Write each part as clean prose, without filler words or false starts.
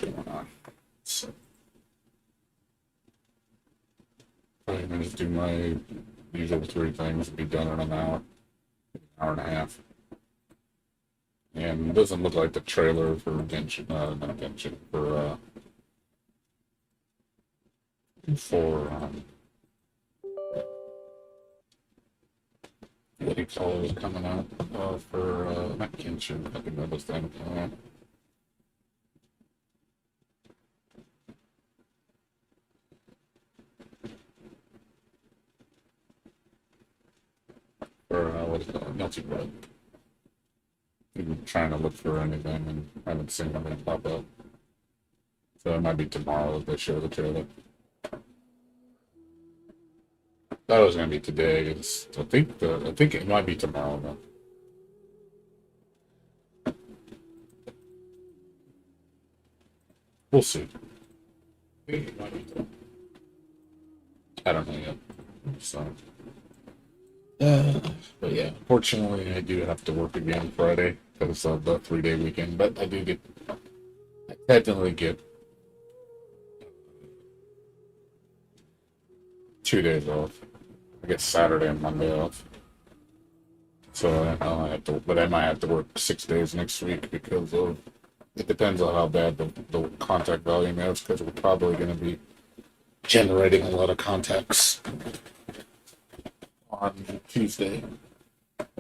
much going on. So I'm gonna just do my usual three things and be done in an hour and a half. And it doesn't look like the trailer for Genshin, not Genshin, for what do you call it coming out for not Genshin. I think that was the end of that. Or what is it? Not too bad. I'm trying to look for anything and haven't seen anything pop up. So it might be tomorrow that they show the trailer. Thought it was gonna be today. I think it might be tomorrow though. We'll see. I think it might be tomorrow. I don't know yet. So, uh, but yeah, fortunately, I do have to work again Friday because of the 3 day weekend. But I technically get 2 days off. I get Saturday and Monday off. So I have to, but I might have to work 6 days next week because of it depends on how bad the contact volume is because we're probably going to be generating a lot of contacts on Tuesday.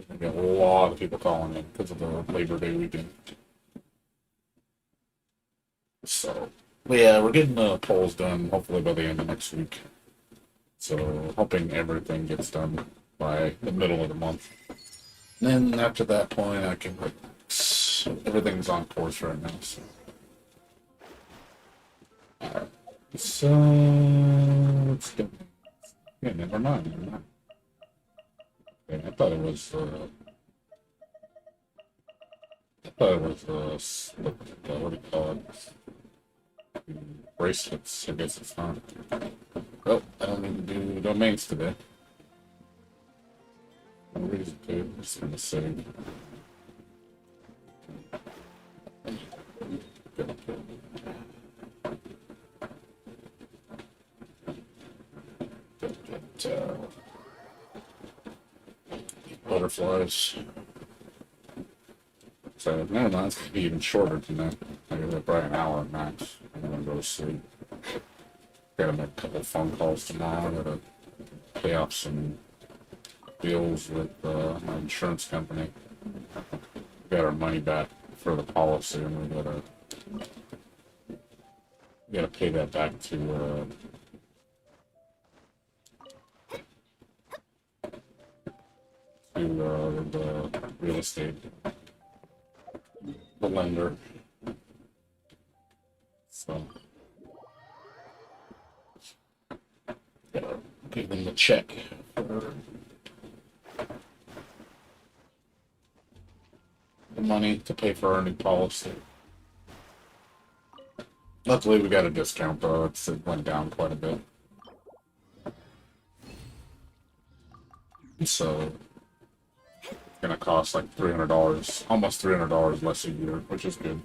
We got a lot of people calling in because of the Labor Day weekend. So, but yeah, we're getting the polls done hopefully by the end of next week. So, hoping everything gets done by the middle of the month. And then after that point, I can everything's on course right now. So, alright. So let's go. Yeah, never mind. Never mind. Yeah, I thought it was. I thought it was. What do you call it? Bracelets. I guess it's not. Oh, I don't need to do domains today. No reason to. I'm just gonna save. Butterflies. So no, no, it's gonna be even shorter than that. I got probably an hour max. I'm gonna go to sleep. Gotta make a couple phone calls tomorrow. Gotta pay off some bills with my insurance company. We got our money back for the policy, and we gotta pay that back to the real estate, the lender. So gotta give them the check for the money to pay for our new policy. Luckily, we got a discount though. It went down quite a bit. So it's gonna cost like $300, almost $300 less a year, which is good.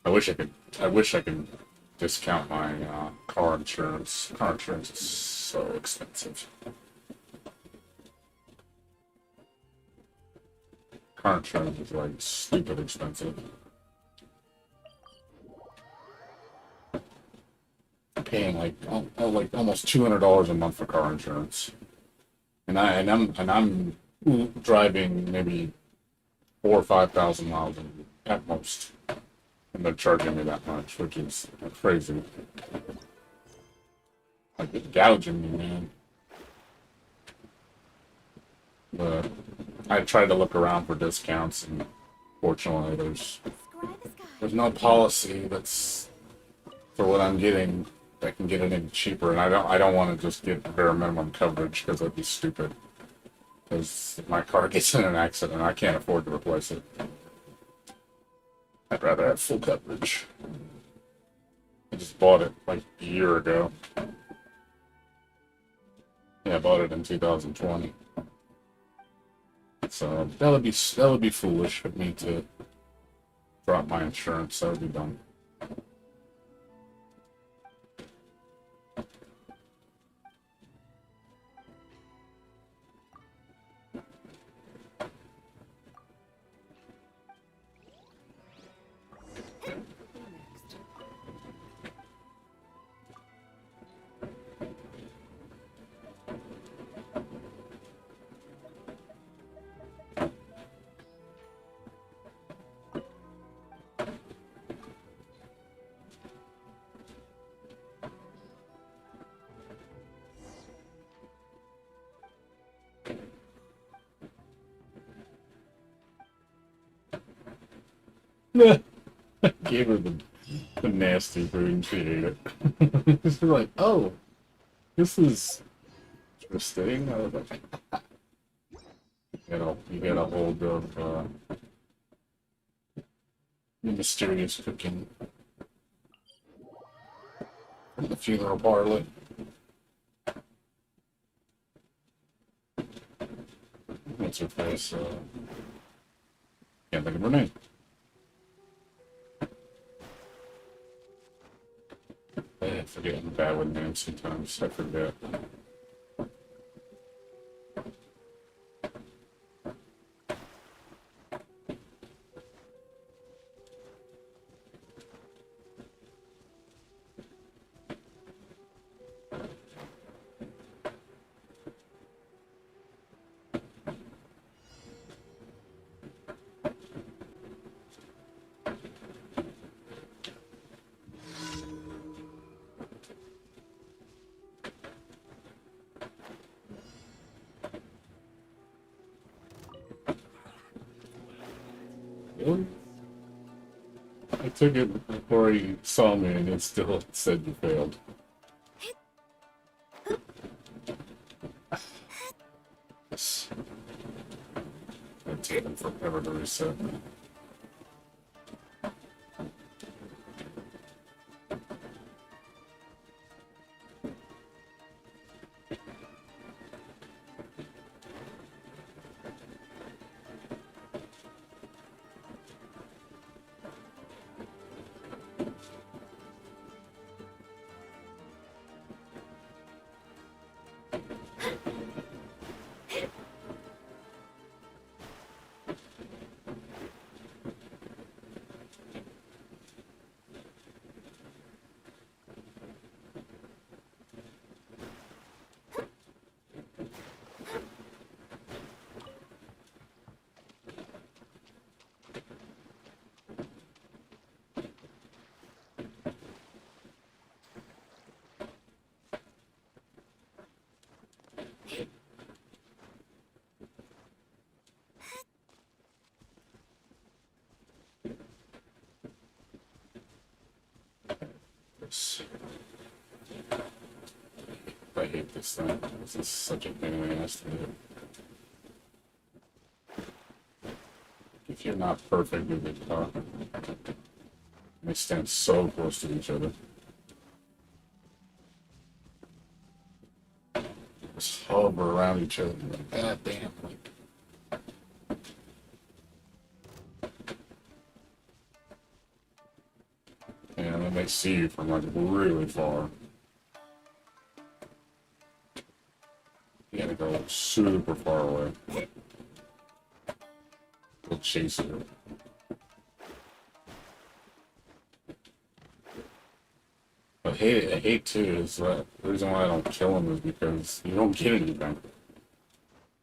I wish I could. I wish I could discount my car insurance. Car insurance is so expensive. Car insurance is like stupid expensive. I'm paying like almost $200 a month for car insurance, and I'm driving maybe 4 or 5 thousand miles at most, and they're charging me that much, which is crazy. Like it's gouging me, man. But I tried to look around for discounts, and fortunately, there's no policy that's for what I'm getting that can get it any cheaper, and I don't want to just get bare minimum coverage because that'd be stupid. Because if my car gets in an accident, I can't afford to replace it. I'd rather have full coverage. I just bought it like a year ago. Yeah, I bought it in 2020. So that would be foolish of me to drop my insurance. That would be dumb. Gave her the nasty food and she ate it. She's like, oh, this is interesting. I was like, you get a hold of mysterious cooking from the funeral parlor. What's her face? Can't think of her name. I forget. I'm bad with names sometimes. I forget. Really? I took it before he saw me and it still said you failed. Yes. It'd take him forever to reset. I hate this thing. This is such a pain in the ass to do. If you're not perfect, you get caught. They stand so close to each other. Just hover around each other. Like, God damn. Like, and then they see you from like really far. You gotta go super far away. They'll chase you. I hate too is that the reason why I don't kill him is because you don't get anything.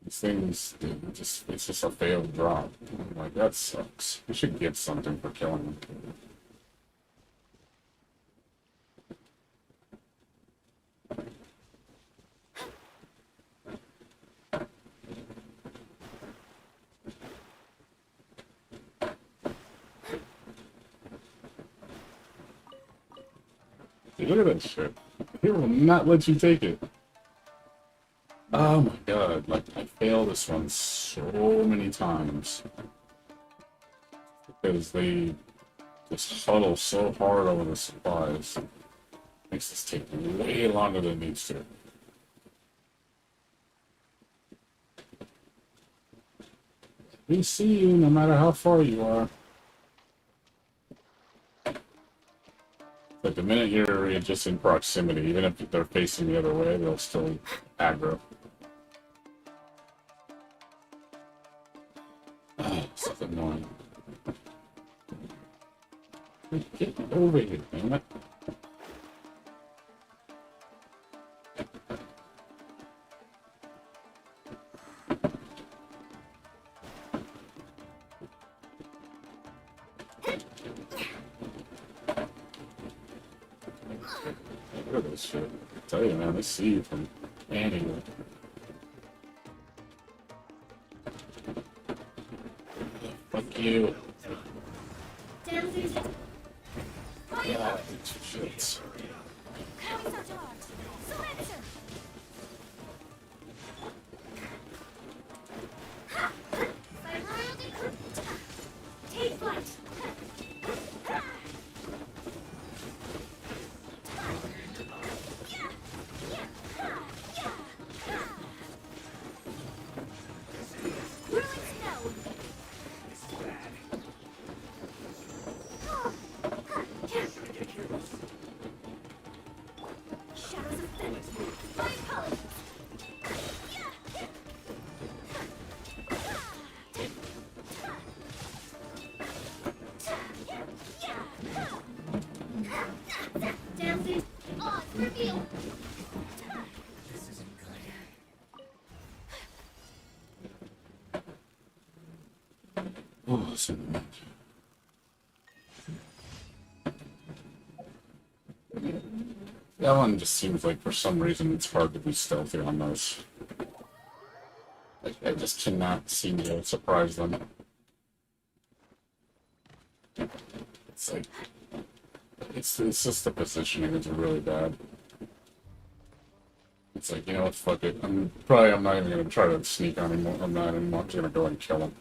These things, it's just a failed drop. I'm like, that sucks. You should get something for killing him. Dude, look at that shit. He will not let you take it. Oh my god, like, I fail this one so many times. Because they just huddle so hard over the supplies. Makes this take way longer than it needs to. We see you no matter how far you are. But the minute you're just in proximity, even if they're facing the other way, they'll still aggro. Oh, so annoying. Get over here, damn it. Look at this shit. I tell you, man, they see you from anywhere. Fuck you. Shit. Take flight! Oh, listen. That one just seems like for some reason it's hard to be stealthy on those. Like, I just cannot seem to surprise them. It's like it's just the positioning is really bad. It's like, you know what, fuck it. I'm not even gonna try to sneak on him. I'm just gonna go and kill him.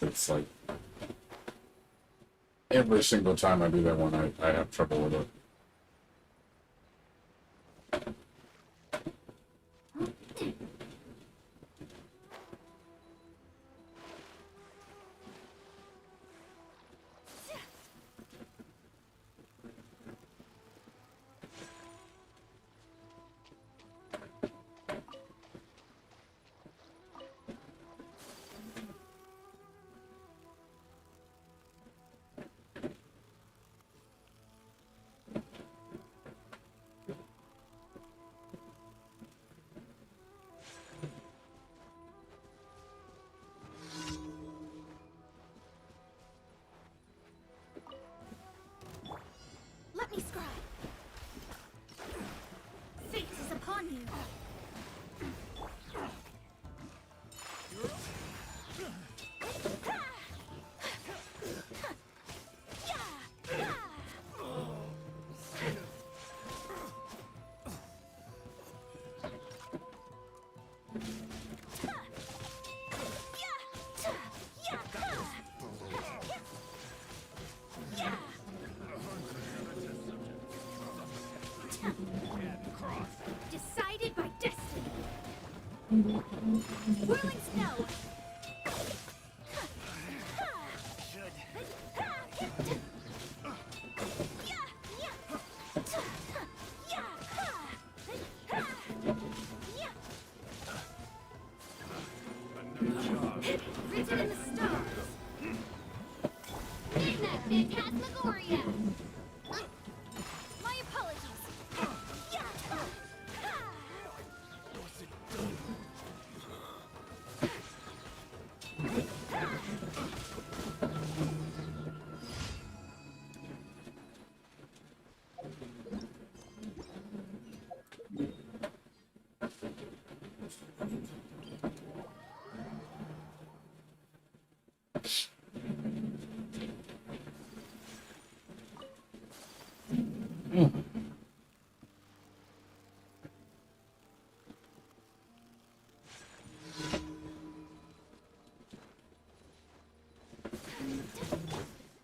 It's like every single time I do that one, I have trouble with it. Let me scry. Fate is upon you. Decided by destiny. Whirling snow. Written in the stars. Midnight Phantasmagoria. My apologies.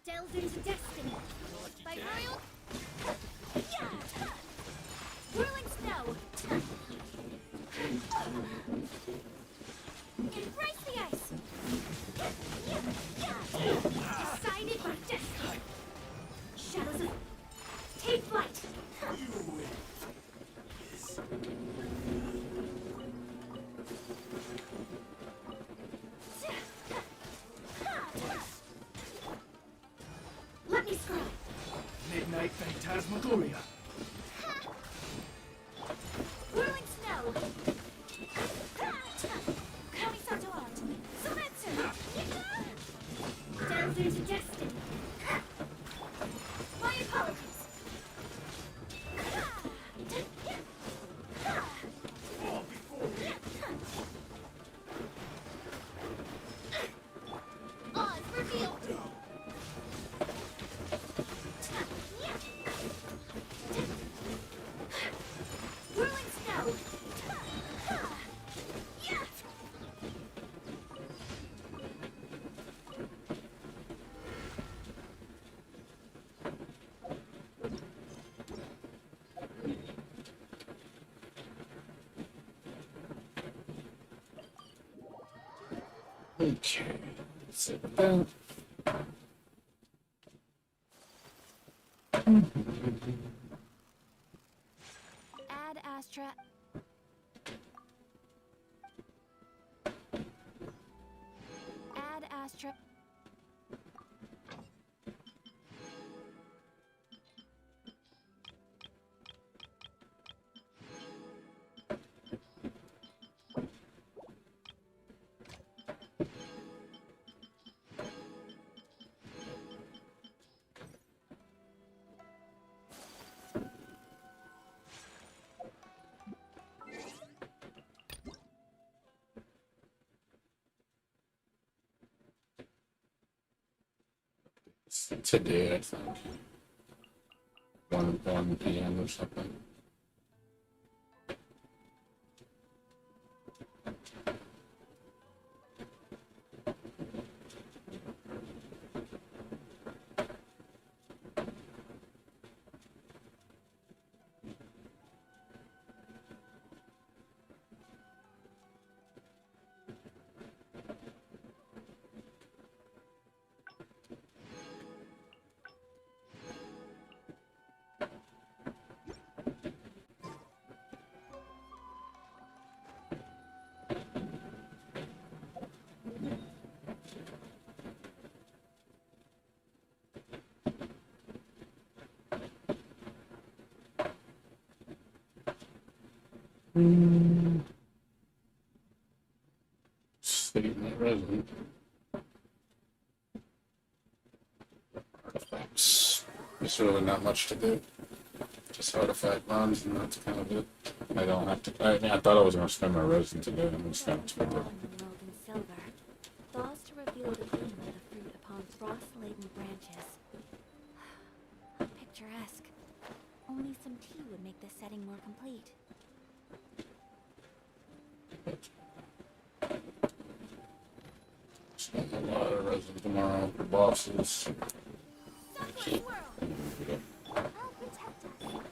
Delve into destiny. By royal. Whirling snow. Embrace the ice. Decided by destiny. Shadows of. Take flight. Let me scry. Midnight Phantasmagoria. Whirling snow. Kamisato art. Sumetsu. Delve into destiny. My apologies. Oz revealed. Okay, let's see what that. Add Astra. Add Astra. Today, I think. 1 p.m. or something. Statement resident. Artifacts. There's really not much to do. Just artifact runs, and that's kind of it. I don't have to. I thought I was going to spend my resin today. I'm going to spend it All today. in the world in silver. Thaws to reveal the gleam of the fruit upon frost-laden branches. Picturesque. Only some tea would make this setting more complete. Spend a lot of resin tomorrow for bosses. Sunlight World! I'll protect us.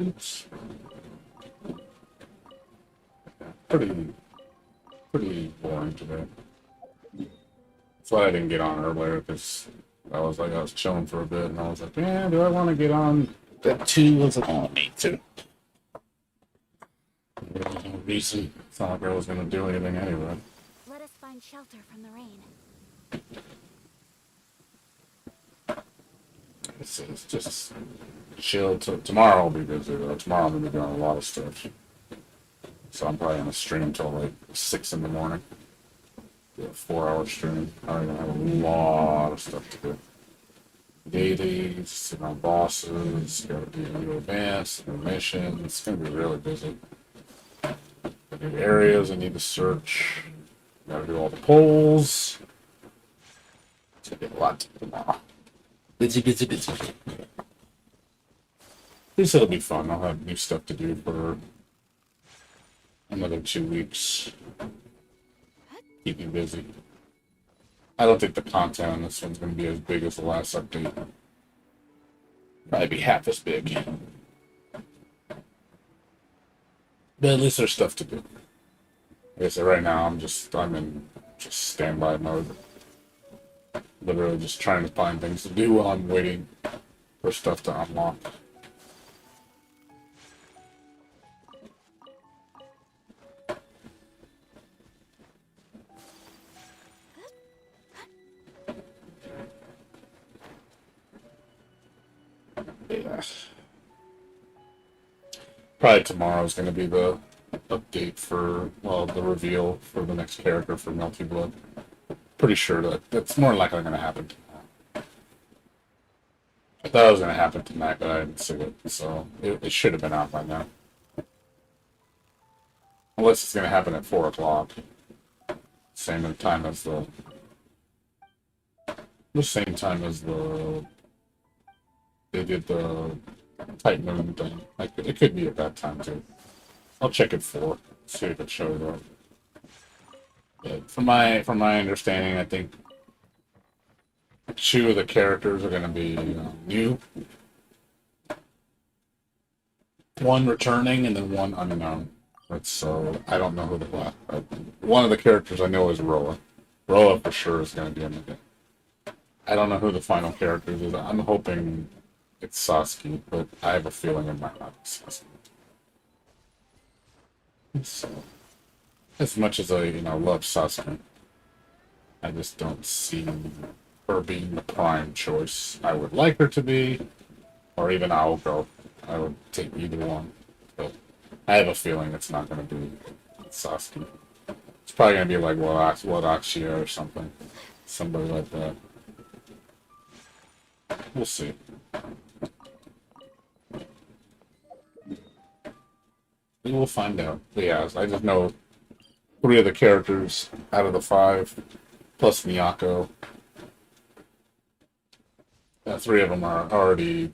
Oops. Pretty boring today. That's why I didn't get on earlier, because I was chilling for a bit, and I was like, yeah, do I want to get on at 2? I was like, oh, I need to. There was no reason. It's not like I was going to do anything anyway. Let us find shelter from the rain. It's just chill. Tomorrow I'll be busy, though. Tomorrow I'm going to be doing a lot of stuff. So I'm probably going to stream till like 6 in the morning. Do a 4-hour stream. I'm going to have a lot of stuff to do. Dailies, bosses, got to do new events, new missions. It's going to be really busy. New areas I need to search. Got to do all the polls. It's going to be a lot to do tomorrow. Busy. At least it'll be fun. I'll have new stuff to do for another 2 weeks. Keep me busy. I don't think the content on this one's going to be as big as the last update. Probably be half as big. But at least there's stuff to do. Like I said, right now I'm in standby mode. Literally just trying to find things to do while I'm waiting for stuff to unlock. Yeah. Probably tomorrow's going to be the update for, well, the reveal for the next character for Melty Blood. Pretty sure that's more likely going to happen tomorrow. I thought it was going to happen tonight, but I didn't see it, so it should have been out by now. Unless it's going to happen at 4 o'clock. Same time as the same time as they did the Tight Moon thing. Like, it could be at that time too. I'll check at 4, see if it shows up. But from my understanding, I think 2 of the characters are going to be new. 1 returning and then 1 unknown. But so I don't know who the last. One of the characters I know is Roa. Roa for sure is going to be in the game. I don't know who the final character is. I'm hoping it's Sasuke, but I have a feeling it might not be Sasuke. So, as much as I, love Sasuke, I just don't see her being the prime choice. I would like her to be, or even Aoko. I would take either one, but I have a feeling it's not going to be Sasuke. It's probably going to be like Wataxia or something. Somebody like that. We'll see. We will find out. But yeah, I just know 3 of the characters out of the 5, plus Miyako. 3 of them are already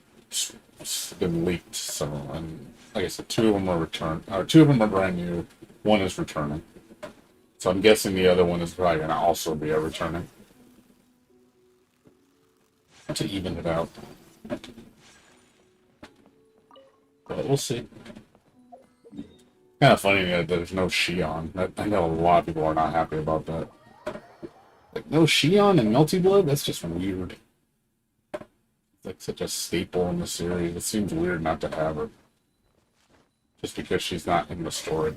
been leaked, so, and like I said, 2 of them are returned. 2 of them are brand new. 1 is returning. So I'm guessing the other one is probably going to also be a returning. To even it out. But we'll see. Kind of funny that there's no Shion. I know a lot of people are not happy about that. Like, no Shion in Melty Blood? That's just weird. It's like such a staple in the series. It seems weird not to have her. Just because she's not in the story.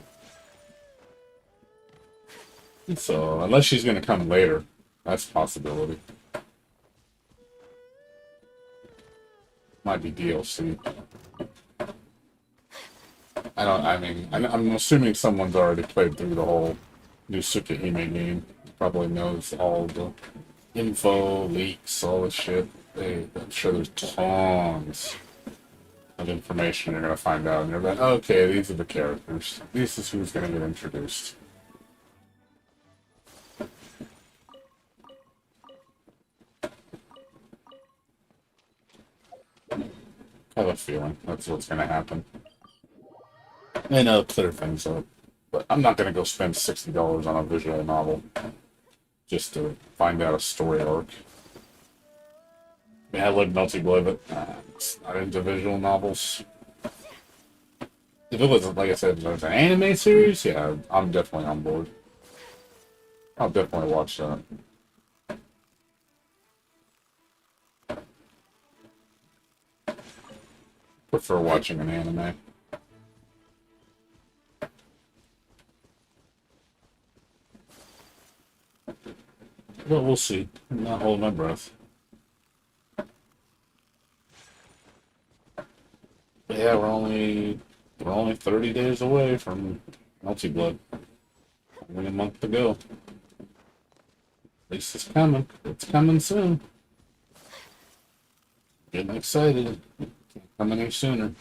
So, unless she's going to come later, that's a possibility. Might be DLC. I'm assuming someone's already played through the whole new Tsukihime game. Probably knows all the info, leaks, all this shit. I'm sure there's tons of information you're going to find out. And you're like, okay, these are the characters. This is who's going to get introduced. I have a feeling that's what's going to happen. And it'll clear things up. But I'm not going to go spend $60 on a visual novel just to find out a story arc. I mean, I like Melty Blood, but it's not into visual novels. If it was, like I said, if it was an anime series, yeah, I'm definitely on board. I'll definitely watch that. Prefer watching an anime. Well, we'll see. I'm not holding my breath. But yeah, we're only 30 days away from Melty Blood. Only a month to go. At least it's coming. It's coming soon. Getting excited. Can't come any sooner.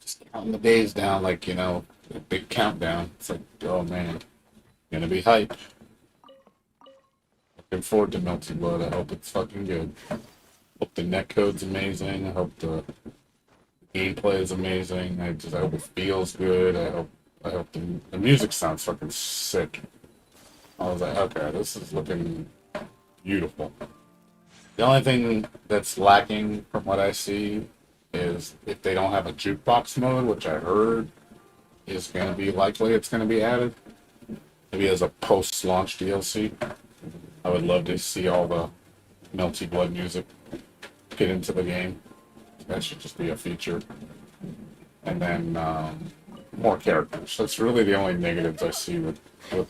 Just counting the days down, like, a big countdown. It's like, oh man, gonna be hype. Looking forward to Melty Blood. I hope it's fucking good. Hope the netcode's amazing. I hope the gameplay is amazing. I hope it feels good. I hope the music sounds fucking sick. I was like, okay, this is looking beautiful. The only thing that's lacking from what I see is if they don't have a jukebox mode, which I heard is going to be likely it's going to be added. Maybe as a post-launch DLC. I would love to see all the Melty Blood music get into the game. That should just be a feature. And then more characters. That's really the only negatives I see with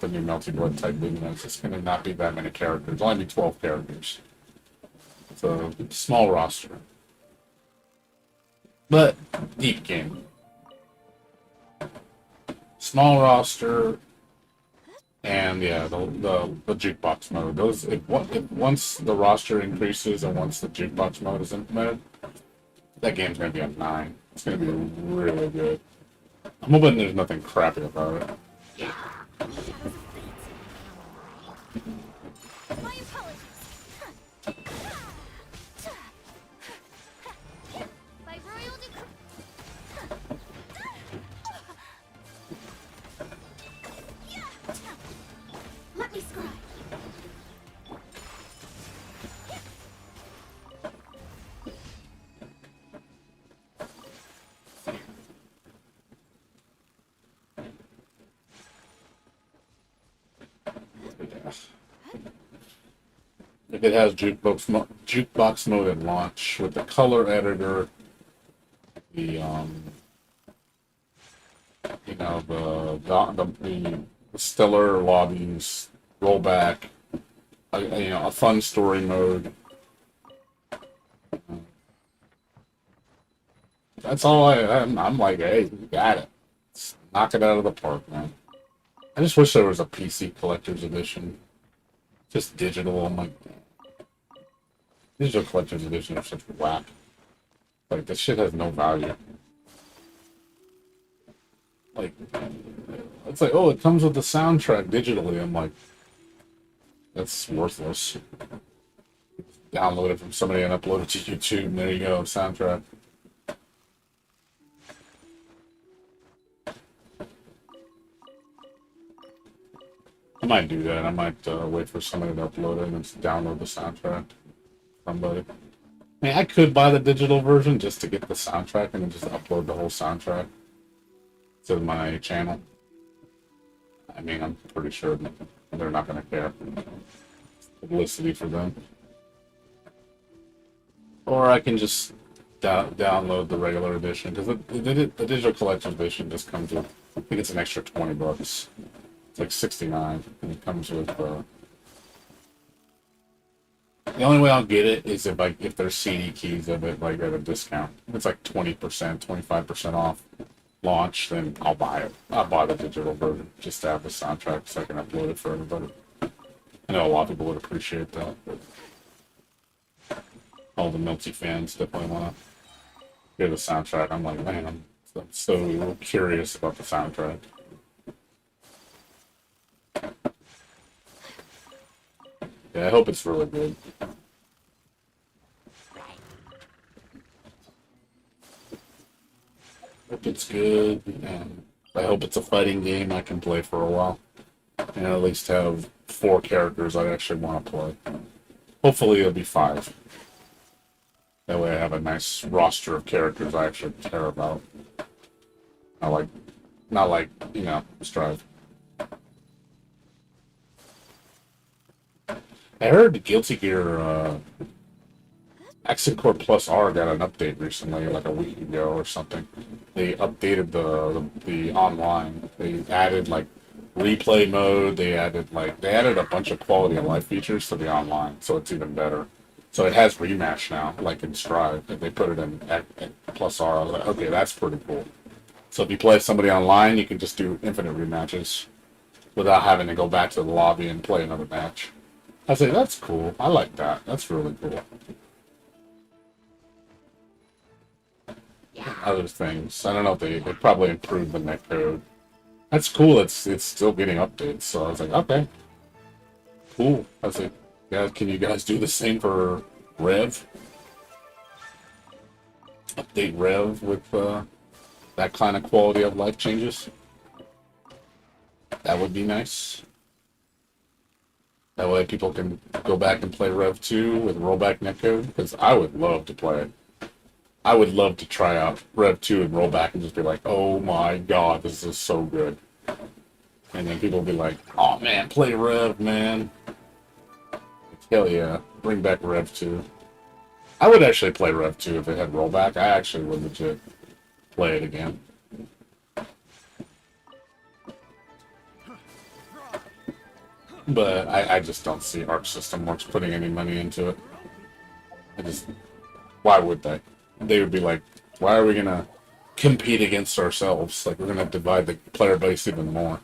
the new Melty Blood type game. It's just going to not be that many characters. It'll only be 12 characters. It's a small roster. But deep game. Small roster. And yeah, the jukebox mode. Once the roster increases and once the jukebox mode is implemented, that game's gonna be a 9. It's gonna be really good. I'm hoping there's nothing crappy about it. My apologies. By royal decree. Let me scribe. If it has jukebox mode at launch with the color editor, the the stellar lobbies, rollback, a fun story mode. That's all I'm like, hey, you got it. Let's knock it out of the park, man. I just wish there was a PC collector's edition, just digital. I'm like, digital collector's edition are such whack. Like this shit has no value. Like, it's like, oh, it comes with the soundtrack digitally. I'm like, that's worthless. Download it from somebody and upload it to YouTube, and there you go, soundtrack. I might do that. I might wait for somebody to upload it and just download the soundtrack. Somebody. I mean, I could buy the digital version just to get the soundtrack and then just upload the whole soundtrack to my channel. I mean, I'm pretty sure they're not going to care. Publicity for them. Or I can just download the regular edition, because the digital collection edition just comes with, I think it's an extra $20. It's like 69, and it comes with. The only way I'll get it is if there's CD keys of it like at a discount. If it's like 20%, 25% off launch, then I'll buy it. I'll buy the digital version just to have the soundtrack so I can upload it for everybody. I know a lot of people would appreciate that. But all the Milty fans definitely want to hear the soundtrack. I'm like, man, I'm so curious about the soundtrack. Yeah, I hope it's really good. Hope it's good, and I hope it's a fighting game I can play for a while. And at least have 4 characters I actually want to play. Hopefully it'll be 5. That way I have a nice roster of characters I actually care about. Not like, Strive. I heard Guilty Gear Accent Core Plus R got an update recently, like a week ago or something. They updated the online. They added like replay mode. They added a bunch of quality of life features to the online, so it's even better. So it has rematch now, like in Strive. If they put it in Plus R, I was like, okay, that's pretty cool. So if you play somebody online, you can just do infinite rematches without having to go back to the lobby and play another match. I say, that's cool. I like that. That's really cool. Other things. I don't know if they probably improved the netcode. That's cool. It's still getting updates. So I was like, okay. Cool. I was like, yeah, can you guys do the same for Rev? Update Rev with that kind of quality of life changes? That would be nice. That way people can go back and play Rev 2 with rollback netcode, because I would love to play it. I would love to try out Rev 2 and rollback and just be like, oh my god, this is so good. And then people will be like, oh man, play Rev, man. Hell yeah, bring back Rev 2. I would actually play Rev 2 if it had rollback. I actually would legit play it again. But I just don't see Arc System Works putting any money into it. Why would they? They would be like, why are we gonna compete against ourselves? Like, we're gonna divide the player base even more.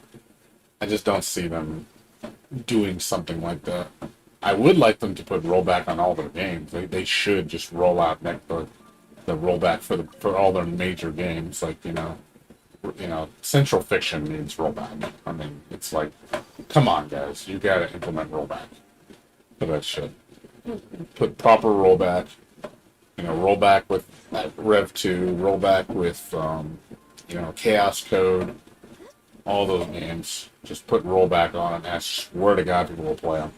I just don't see them doing something like that. I would like them to put rollback on all their games. They should just roll out the rollback for all their major games. Like, Central Fiction needs rollback. I mean, it's like, come on, guys, you gotta implement rollback for that shit. Put proper rollback. Rollback with Rev 2, rollback with Chaos Code, all those games. Just put rollback on, and I swear to God, people will play them.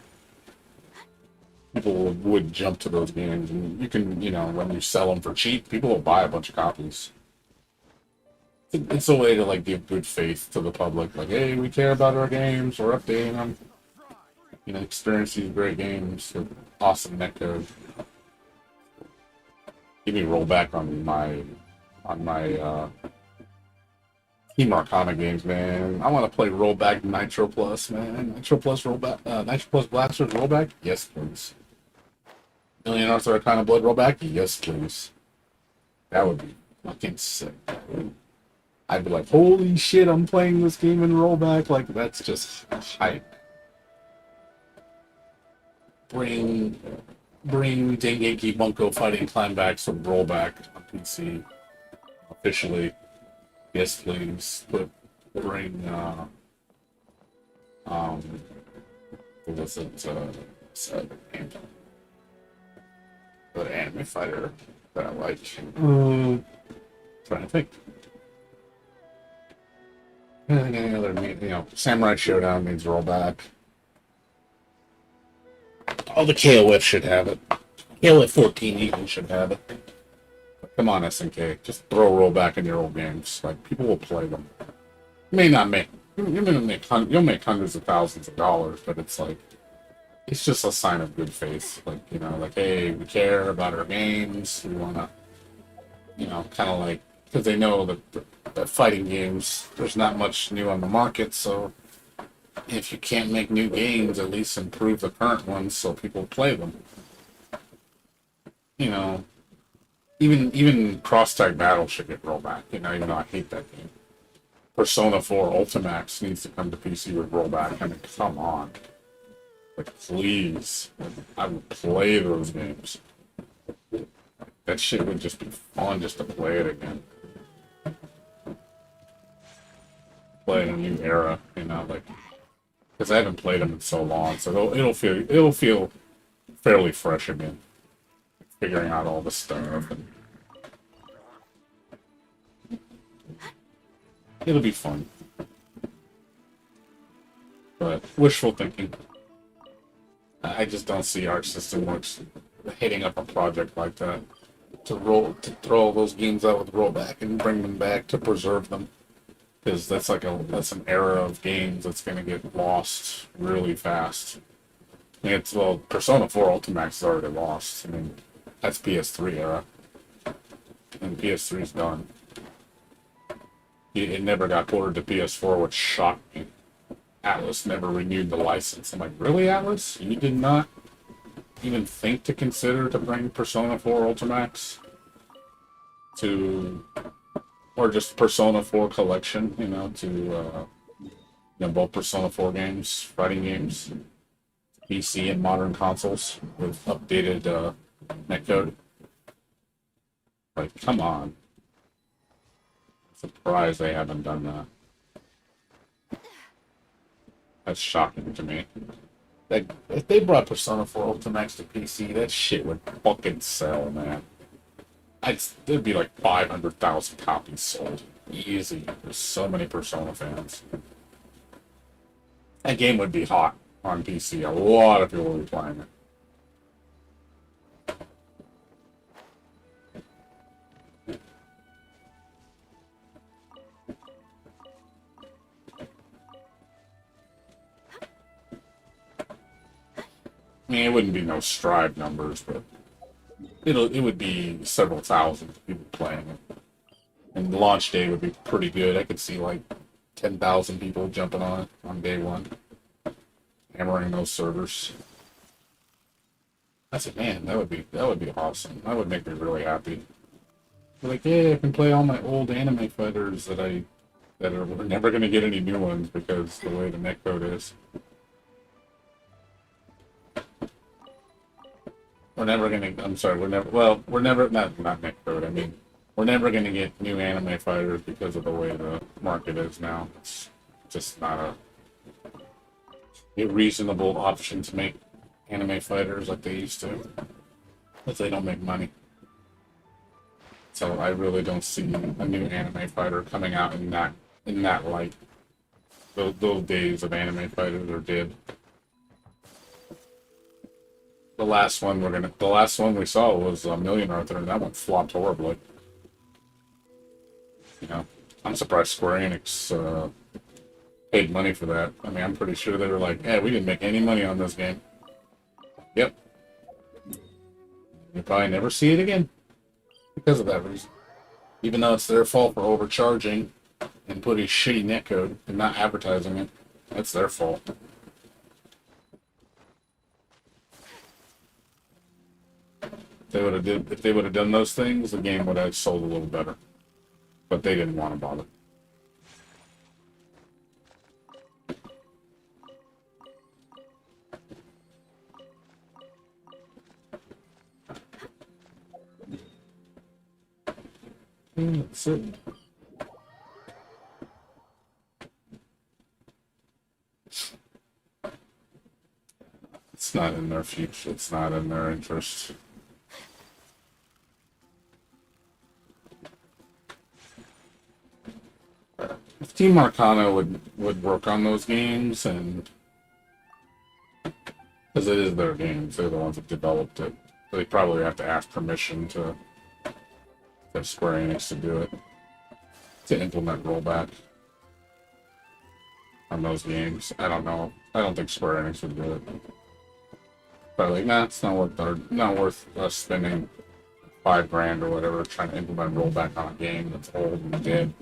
People would jump to those games, and you can, when you sell them for cheap, people will buy a bunch of copies. It's a way to give good faith to the public. Like, hey, we care about our games. We're updating them. You know, experience these great games with awesome netcode. Give me rollback on my Team Arcana games, man. I want to play rollback Nitro Plus, man. Nitro Plus rollback, Nitro Plus Blasters rollback. Yes, please. Million Arthur Arcana Blood rollback. Yes, please. That would be fucking sick. I'd be like, holy shit, I'm playing this game in rollback. Like, that's just hype. Bring Dengeki Bunko Fighting Clan back some rollback on PC officially. Yes, please. Bring what was it? The anime fighter that I like. Trying to think. Any other, Samurai Showdown needs rollback. All the KOF should have it. KOF 14 even should have it. But come on, SNK, just throw rollback in your old games. Like, people will play them. You may not make, you'll make hundreds of thousands of dollars, but it's like, it's just a sign of good faith. Like, like, hey, we care about our games. We want to, kind of like, because they know that fighting games, there's not much new on the market, so if you can't make new games, at least improve the current ones so people play them. Even cross-tag battle should get rollback. Even though I hate that game. Persona 4 Ultimax needs to come to PC with rollback. I mean, come on. Like, please. I would play those games. That shit would just be fun just to play it again. Play in a new era, like, because I haven't played them in so long, so it'll feel fairly fresh again. Figuring out all the stuff, and it'll be fun. But wishful thinking. I just don't see Arc System Works hitting up a project like that to throw all those games out with rollback and bring them back to preserve them. Because that's an era of games that's gonna get lost really fast. Persona 4 Ultimax is already lost. I mean, that's PS3 era, and PS3's done. It never got ported to PS4, which shocked me. Atlas never renewed the license. I'm like, really, Atlas? You did not even think to consider to bring Persona 4 Ultimax to, or just Persona 4 collection, to both Persona 4 games, fighting games, PC and modern consoles with updated netcode. Like, come on. Surprised they haven't done that. That's shocking to me. Like, if they brought Persona 4 Ultimax to PC, that shit would fucking sell, man. There'd be like 500,000 copies sold. Easy. There's so many Persona fans. That game would be hot on PC. A lot of people would be playing it. I mean, it wouldn't be no Strive numbers, but it would be several thousand people playing it. And the launch day would be pretty good. I could see like 10,000 people jumping on it on day one, hammering those servers. I said, man, that would be awesome. That would make me really happy. Like, yeah, I can play all my old anime fighters we're never gonna get any new ones because the way the netcode is. We're never gonna. I'm sorry. We're never. Well, we're never. Not netcode. I mean, we're never gonna get new anime fighters because of the way the market is now. It's just not a reasonable option to make anime fighters like they used to, because they don't make money. So I really don't see a new anime fighter coming out in that light. Those days of anime fighters are dead. The last one we saw was Million Arthur, and that one flopped horribly. I'm surprised Square Enix paid money for that. I mean, I'm pretty sure they were like, "Yeah, we didn't make any money on this game." Yep. You'll probably never see it again because of that reason. Even though it's their fault for overcharging and putting shitty netcode and not advertising it, that's their fault. If they would have done those things, the game would have sold a little better. But they didn't want to bother. That's it. It's not in their future. It's not in their interest. If Team Arcana would work on those games, and because it is their games, they're the ones that developed it. So they probably have to ask permission to Square Enix to do it, to implement rollback on those games. I don't know. I don't think Square Enix would do it. Probably like, nah, it's not worth us spending $5,000 or whatever trying to implement rollback on a game that's old and dead.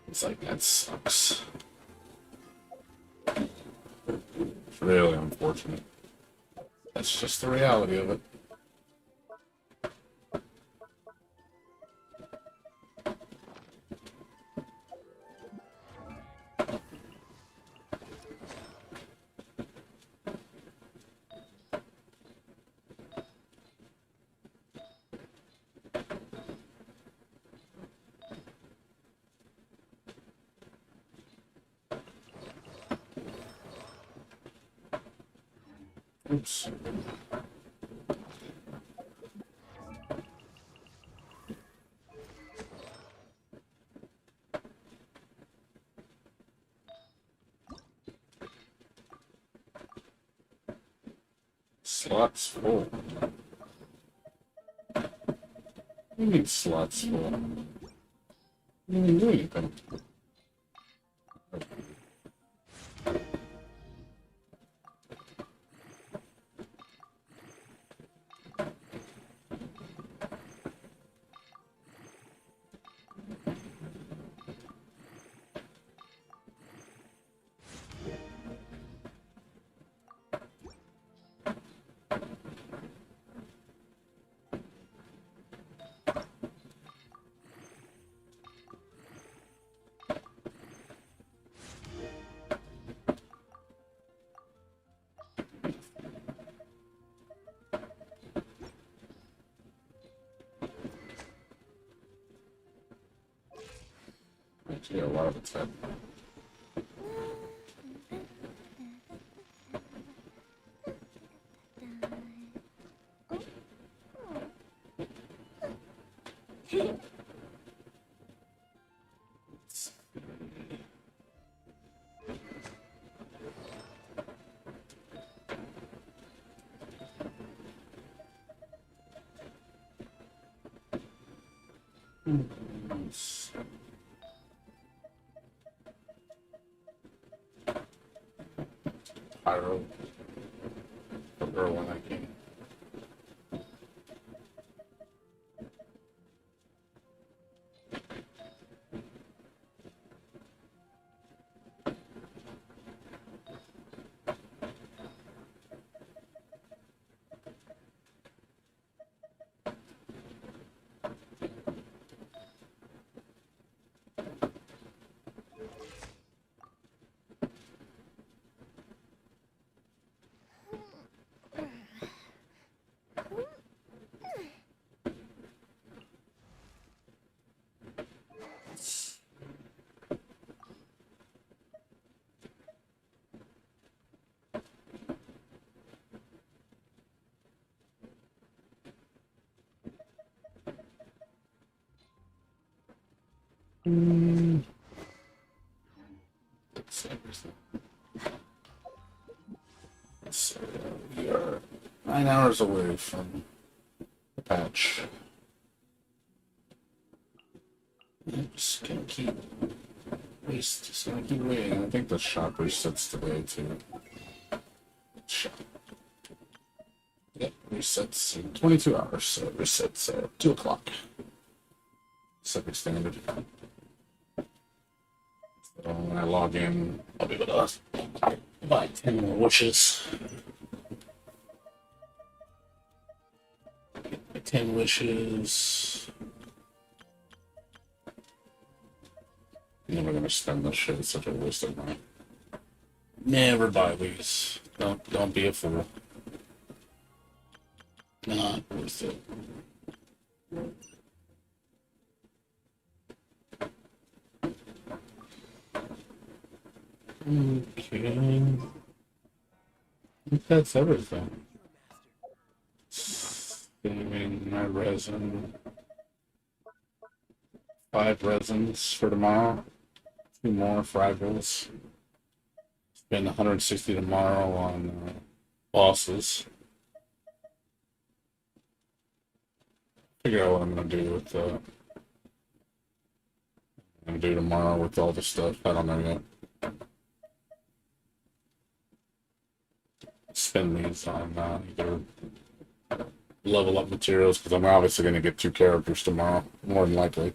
It's like, that sucks. It's really unfortunate. That's just the reality of it. Oops. Slots full. What do you mean slots full? You didn't do anything. Actually, a lot of it's happening. Pyro. The girl when I came. So we are 9 hours away from the patch. I'm just gonna keep Waste, just gonna keep waiting. I think the shop resets today too. Shop. Yep, resets in 22 hours, so it resets at 2 o'clock. Pacific Standard. So when I log in, I'll be able to buy 10 more wishes. 10 wishes. I'm never gonna spend this shit. It's such a waste of money. Never buy these. Don't be a fool. Not worth it. Okay. I think that's everything. Saving my resin. 5 resins for tomorrow. 2 more fragles. Spend 160 tomorrow on bosses. Figure out what I'm gonna do with I'm gonna do tomorrow with all the stuff. I don't know yet. Spend these on either level up materials, because I'm obviously gonna get 2 characters tomorrow, more than likely.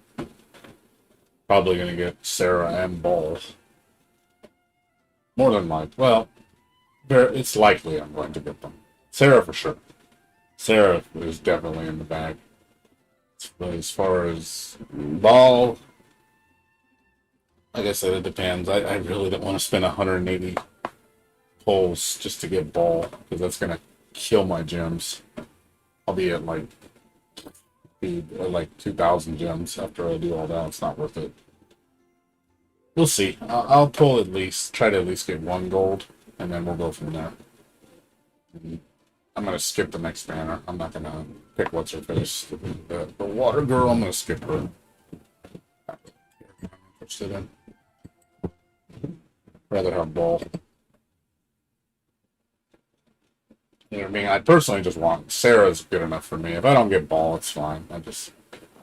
Probably gonna get Sarah and Ball. More than likely. Well, it's likely I'm going to get them. Sarah for sure. Sarah is definitely in the bag. But as far as Ball, like I said, it depends. I really don't want to spend 180 pulls just to get Ball, because that's gonna kill my gems. I'll be at like 2,000 gems after I do all that. It's not worth it. We'll see. I'll pull try to at least get 1 gold, and then we'll go from there. I'm gonna skip the next banner. I'm not gonna pick what's her face. The water girl, I'm gonna skip her. I'm interested in. Rather have Ball. You know what I mean? I personally just want Sarah's good enough for me. If I don't get Ball, it's fine. It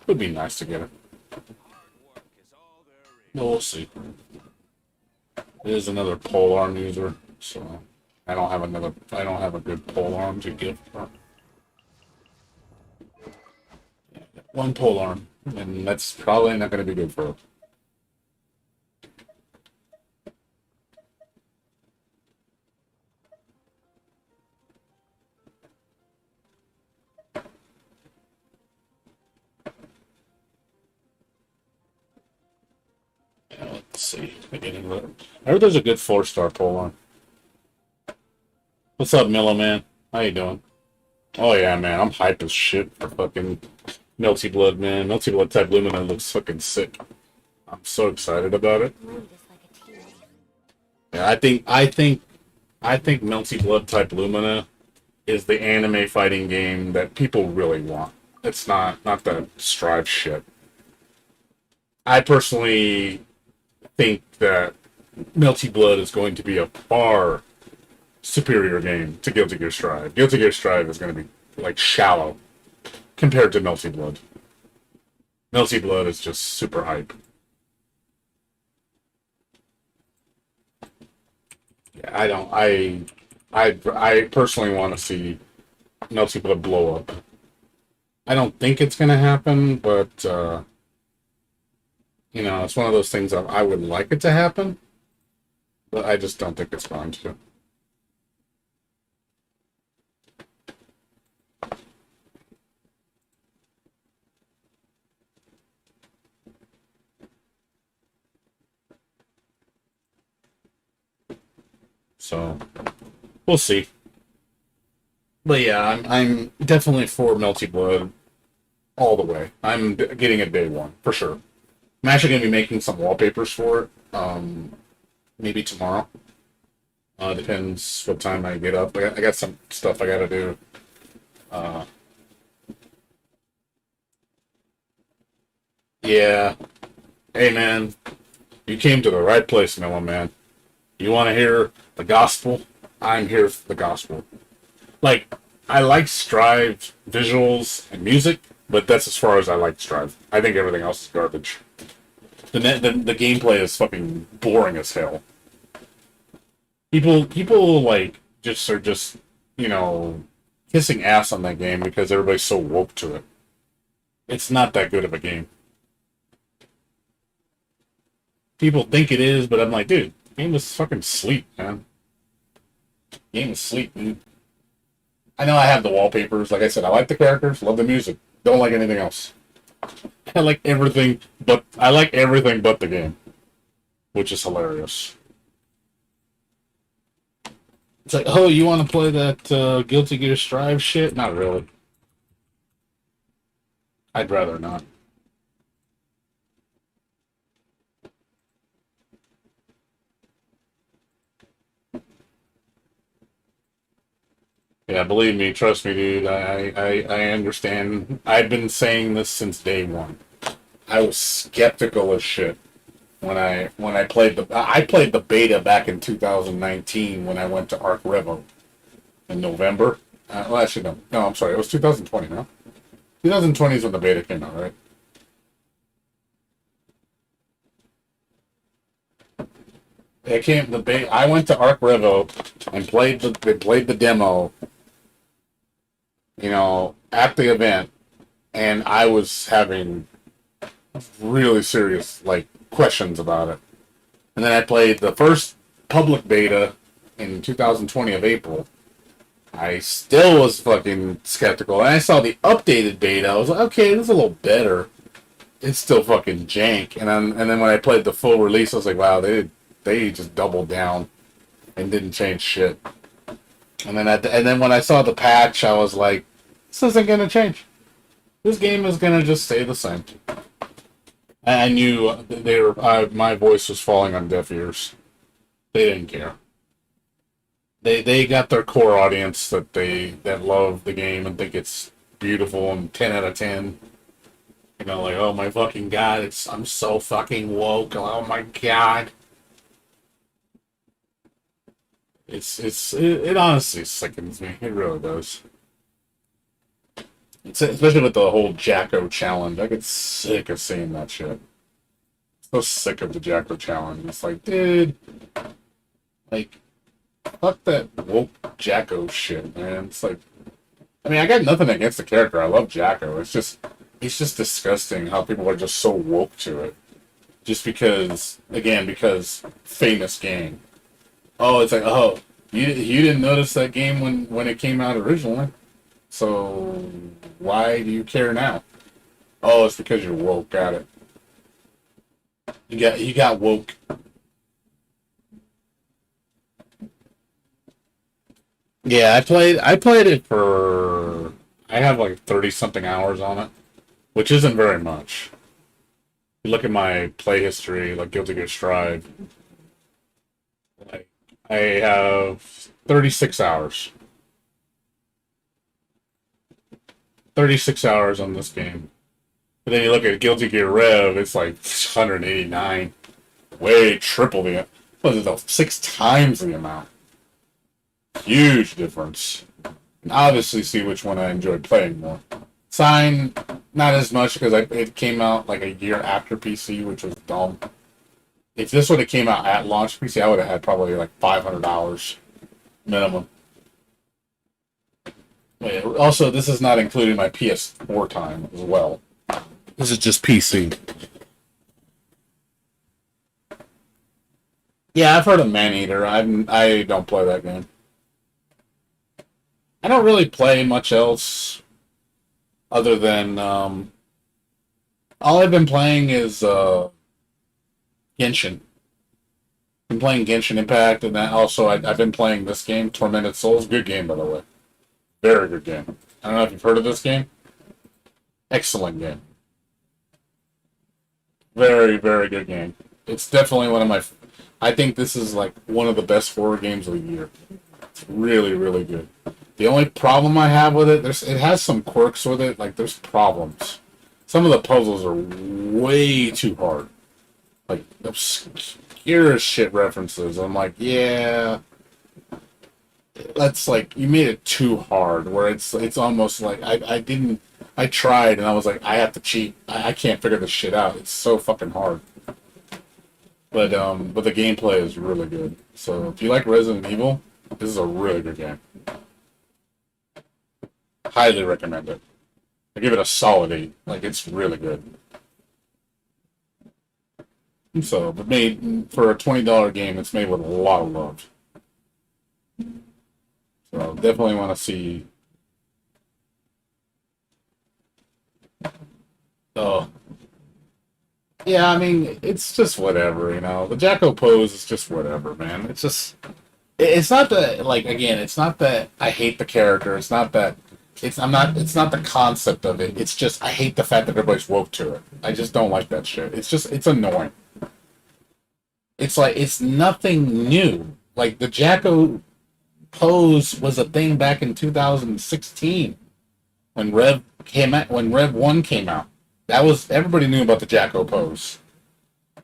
would be nice to get it. No, we'll see. It is another polearm user, so I don't have a good polearm to give her. Yeah, 1 polearm, and that's probably not going to be good for her. Let's see. I heard there's a good 4-star polearm. What's up, Milo man? How you doing? Oh yeah, man. I'm hyped as shit for fucking Melty Blood, man. Melty Blood type Lumina looks fucking sick. I'm so excited about it. Yeah, I think Melty Blood type Lumina is the anime fighting game that people really want. It's not that Strive shit. I personally think that Melty Blood is going to be a far superior game to Guilty Gear Strive. Guilty Gear Strive is going to be like shallow compared to Melty Blood. Melty Blood is just super hype. Yeah, I personally want to see Melty Blood blow up. I don't think it's going to happen, but it's one of those things I would like it to happen, but I just don't think it's going to. So, we'll see. But yeah, I'm definitely for Melty Blood all the way. I'm getting it day 1, for sure. I'm actually going to be making some wallpapers for it, maybe tomorrow. Depends what time I get up. I got some stuff I got to do. Yeah. Hey, man. You came to the right place, Noah, man. You want to hear the gospel? I'm here for the gospel. Like, I like Strive visuals and music, but that's as far as I like Strive. I think everything else is garbage. The gameplay is fucking boring as hell. People like just are just you know kissing ass on that game because everybody's so woke to it. It's not that good of a game. People think it is, but I'm like, dude, the game is fucking sleep, man. The game is sleep, dude. I know I have the wallpapers. Like I said, I like the characters, love the music. Don't like anything else. I like everything, but the game, which is hilarious. It's like, oh, you want to play that Guilty Gear Strive shit? Not really. I'd rather not. Yeah, believe me, trust me, dude. I understand. I've been saying this since day one. I was skeptical as shit when I played the beta back in 2019 when I went to Arc Revo in November. Well, actually no, I'm sorry, it was 2020. No, 2020 is when the beta came out, right? It came the beta. I went to Arc Revo and played the demo. At the event, and I was having really serious questions about it. And then I played the first public beta in 2020 of April. I still was fucking skeptical. And I saw the updated beta. I was like, okay, this is a little better. It's still fucking jank. And then when I played the full release, I was like, wow, they just doubled down and didn't change shit. And then when I saw the patch, I was like, this isn't gonna change. This game is gonna just stay the same. I knew my voice was falling on deaf ears. They didn't care. They got their core audience that love the game and think it's beautiful and 10 out of 10. Like, oh my fucking god, I'm so fucking woke. Oh my god. It honestly sickens me. It really does. Especially with the whole Jacko challenge. I get sick of seeing that shit. So sick of the Jacko challenge. It's like, dude, fuck that woke Jacko shit, man. It's like, I mean, I got nothing against the character. I love Jacko. It's just disgusting how people are just so woke to it. Just because famous game. Oh, it's like, oh, you didn't notice that game when it came out originally. So why do you care now? Oh, it's because you're woke. Got it. You got woke. Yeah, I played it for I have like 30 something hours on it, which isn't very much. You look at my play history, like Guilty Gear Strive. Like I have 36 hours. 36 hours on this game. But then you look at Guilty Gear Rev, it's like 189. Way triple the... What is it, 6 times the amount. Huge difference. And obviously see which one I enjoy playing more. Sign, not as much because it came out like a year after PC, which was dumb. If this would have came out at launch PC, I would have had probably like $500 minimum. Also, this is not including my PS4 time as well. This is just PC. Yeah, I've heard of Maneater. I don't play that game. I don't really play much else other than all I've been playing is Genshin. Been playing Genshin Impact, and then also I've been playing this game, Tormented Souls. Good game, by the way. Very good game. I don't know if you've heard of this game. Excellent game. Very, very good game. It's definitely one of my... I think this is like one of the best horror games of the year. It's really, really good. The only problem I have with it, it has some quirks with it. Like, there's problems. Some of the puzzles are way too hard. Like, obscure as shit references. I'm like, yeah... That's like, you made it too hard, where it's almost like, I tried, and I was like, I have to cheat. I can't figure this shit out. It's so fucking hard. but the gameplay is really good. So if you like Resident Evil, this is a really good game. Highly recommend it. I give it a solid 8. Like, it's really good. So, but made for a $20 game, it's made with a lot of love. So definitely want to see. Oh, yeah. I mean, it's just whatever, you know. The Jacko pose is just whatever, man. It's just. It's not that, like, again. It's not that I hate the character. It's not that. It's I'm not. It's not the concept of it. It's just I hate the fact that everybody's woke to it. I just don't like that shit. It's annoying. It's like it's nothing new. Like the Jacko pose was a thing back in 2016 when Rev 1 came out. That was everybody knew about the Jacko pose.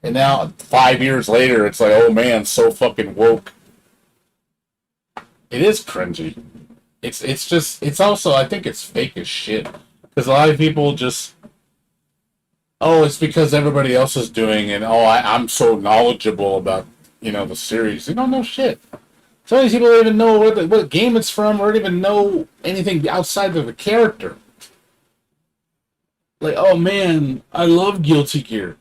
And now 5 years later it's like, oh man, so fucking woke. It is cringy. It's just it's also I think it's fake as shit. Because a lot of people just it's because everybody else is doing it. I'm so knowledgeable about, the series. You don't know shit. Some of these people don't even know what game it's from or don't even know anything outside of the character. Like, oh man, I love Guilty Gear.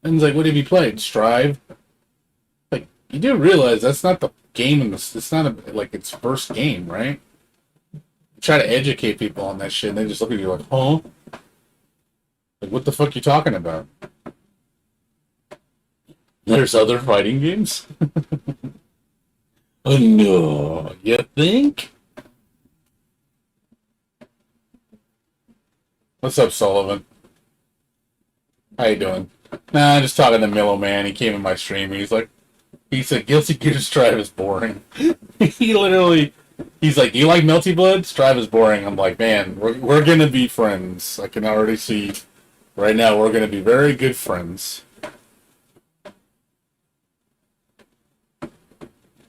And it's like, what have you played? Strive? Like, you do realize that's not the game in this. It's not like its first game, right? You try to educate people on that shit, and they just look at you like, huh? Like, what the fuck you talking about? There's other fighting games? Oh no, you think? What's up, Sullivan? How you doing? Nah, I'm just talking to Milo, man. He came in my stream. He said, Guilty Gear Strive is boring. He's like, do you like Melty Blood? Strive is boring. I'm like, man, we're gonna be friends. I can already see right now we're gonna be very good friends.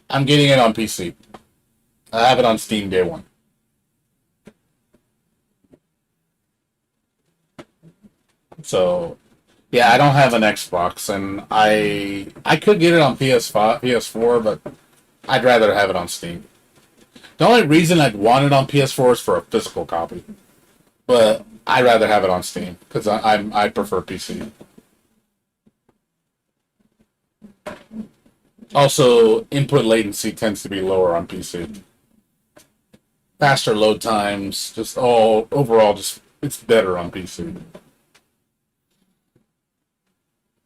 I'm getting it on PC. I have it on Steam day one. So, yeah, I don't have an Xbox, and I could get it on PS5, PS4, but I'd rather have it on Steam. The only reason I'd want it on PS4 is for a physical copy, but I'd rather have it on Steam because I prefer PC. Also, input latency tends to be lower on PC. Faster load times, just overall, just it's better on PC.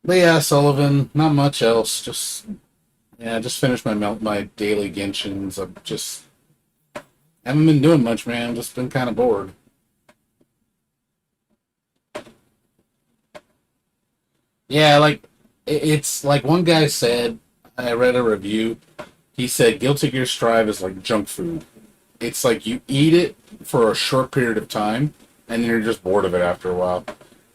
But yeah, Sullivan, not much else. Just finished my daily Genshins. I've just haven't been doing much, man. Just been kind of bored. Yeah, like it's like one guy said. I read a review. He said Guilty Gear Strive is like junk food. It's like you eat it for a short period of time, and then you're just bored of it after a while.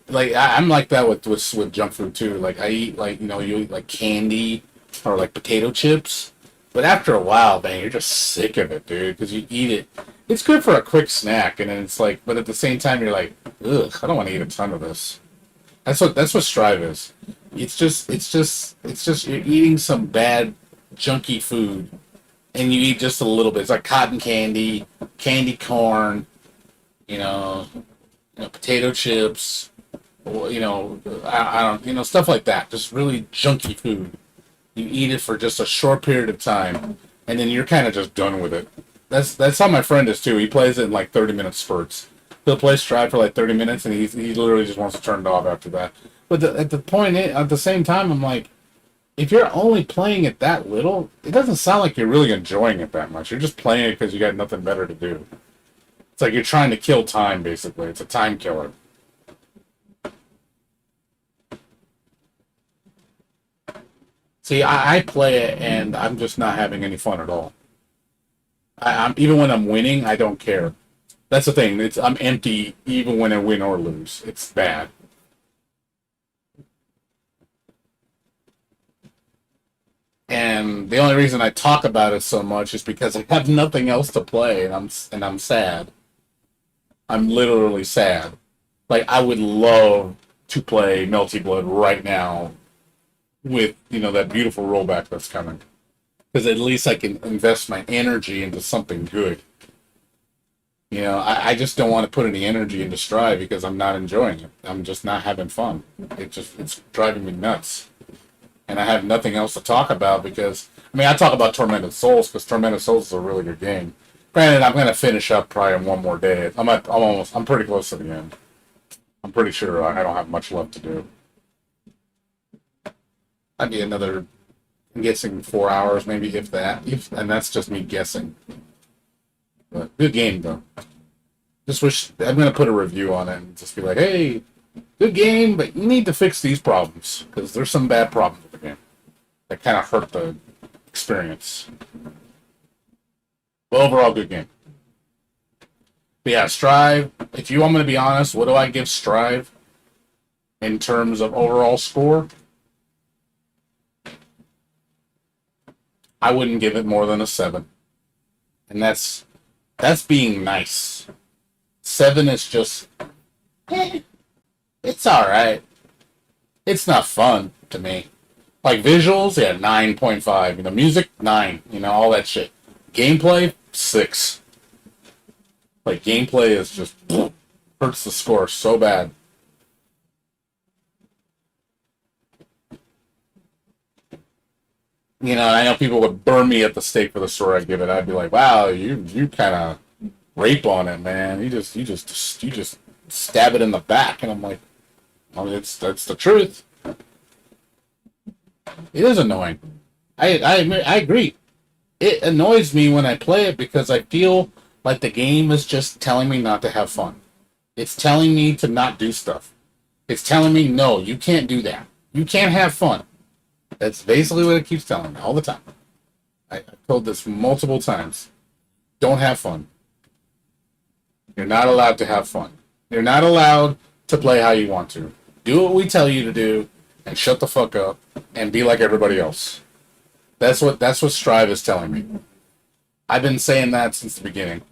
Like I'm like that with junk food too. Like I eat you eat like candy or like potato chips, but after a while, man, you're just sick of it, dude. Because you eat it. It's good for a quick snack, and then it's like, but at the same time, you're like, ugh, I don't want to eat a ton of this. That's what Strive is. It's just you're eating some bad junky food, and you eat just a little bit. It's like cotton candy, candy corn, potato chips, or, I don't, stuff like that. Just really junky food. You eat it for just a short period of time, and then you're kind of just done with it. That's how my friend is too. He plays it in like 30-minute spurts. He'll play Strive for like 30 minutes, and he literally just wants to turn it off after that. But at the same time, I'm like, if you're only playing it that little, it doesn't sound like you're really enjoying it that much. You're just playing it because you got nothing better to do. It's like you're trying to kill time, basically. It's a time killer. See, I play it, and I'm just not having any fun at all. I'm even when I'm winning, I don't care. That's the thing. I'm empty even when I win or lose. It's bad. And the only reason I talk about it so much is because I have nothing else to play, and I'm sad. I'm literally sad. Like I would love to play Melty Blood right now, with that beautiful rollback that's coming. Because at least I can invest my energy into something good. I just don't want to put any energy into Strive because I'm not enjoying it. I'm just not having fun. It's driving me nuts. And I have nothing else to talk about because, I talk about Tormented Souls because Tormented Souls is a really good game. Granted, I'm going to finish up probably in one more day. I'm pretty close to the end. I'm pretty sure I don't have much left to do. I'd be another, I'm guessing 4 hours, maybe if that. And that's just me guessing. But good game, though. Just wish, I'm going to put a review on it and just be like, hey, good game, but you need to fix these problems. Because there's some bad problems with the game that kind of hurt the experience. But overall, good game. But yeah, Strive, if you want me to be honest, what do I give Strive in terms of overall score? I wouldn't give it more than a 7. And that's being nice. 7 is just, it's alright. It's not fun to me. Like visuals, yeah, 9.5. Music, 9. All that shit. Gameplay, 6. Like, gameplay is just hurts the score so bad. I know people would burn me at the stake for the score I'd give it. I'd be like, wow, you kind of rape on it, man. You just stab it in the back. And I'm like, that's the truth. It is annoying. I agree. It annoys me when I play it because I feel like the game is just telling me not to have fun. It's telling me to not do stuff. It's telling me, no, you can't do that. You can't have fun. That's basically what it keeps telling me all the time. I've told this multiple times. Don't have fun. You're not allowed to have fun. You're not allowed to play how you want to. Do what we tell you to do and shut the fuck up and be like everybody else. That's what Strive is telling me. I've been saying that since the beginning.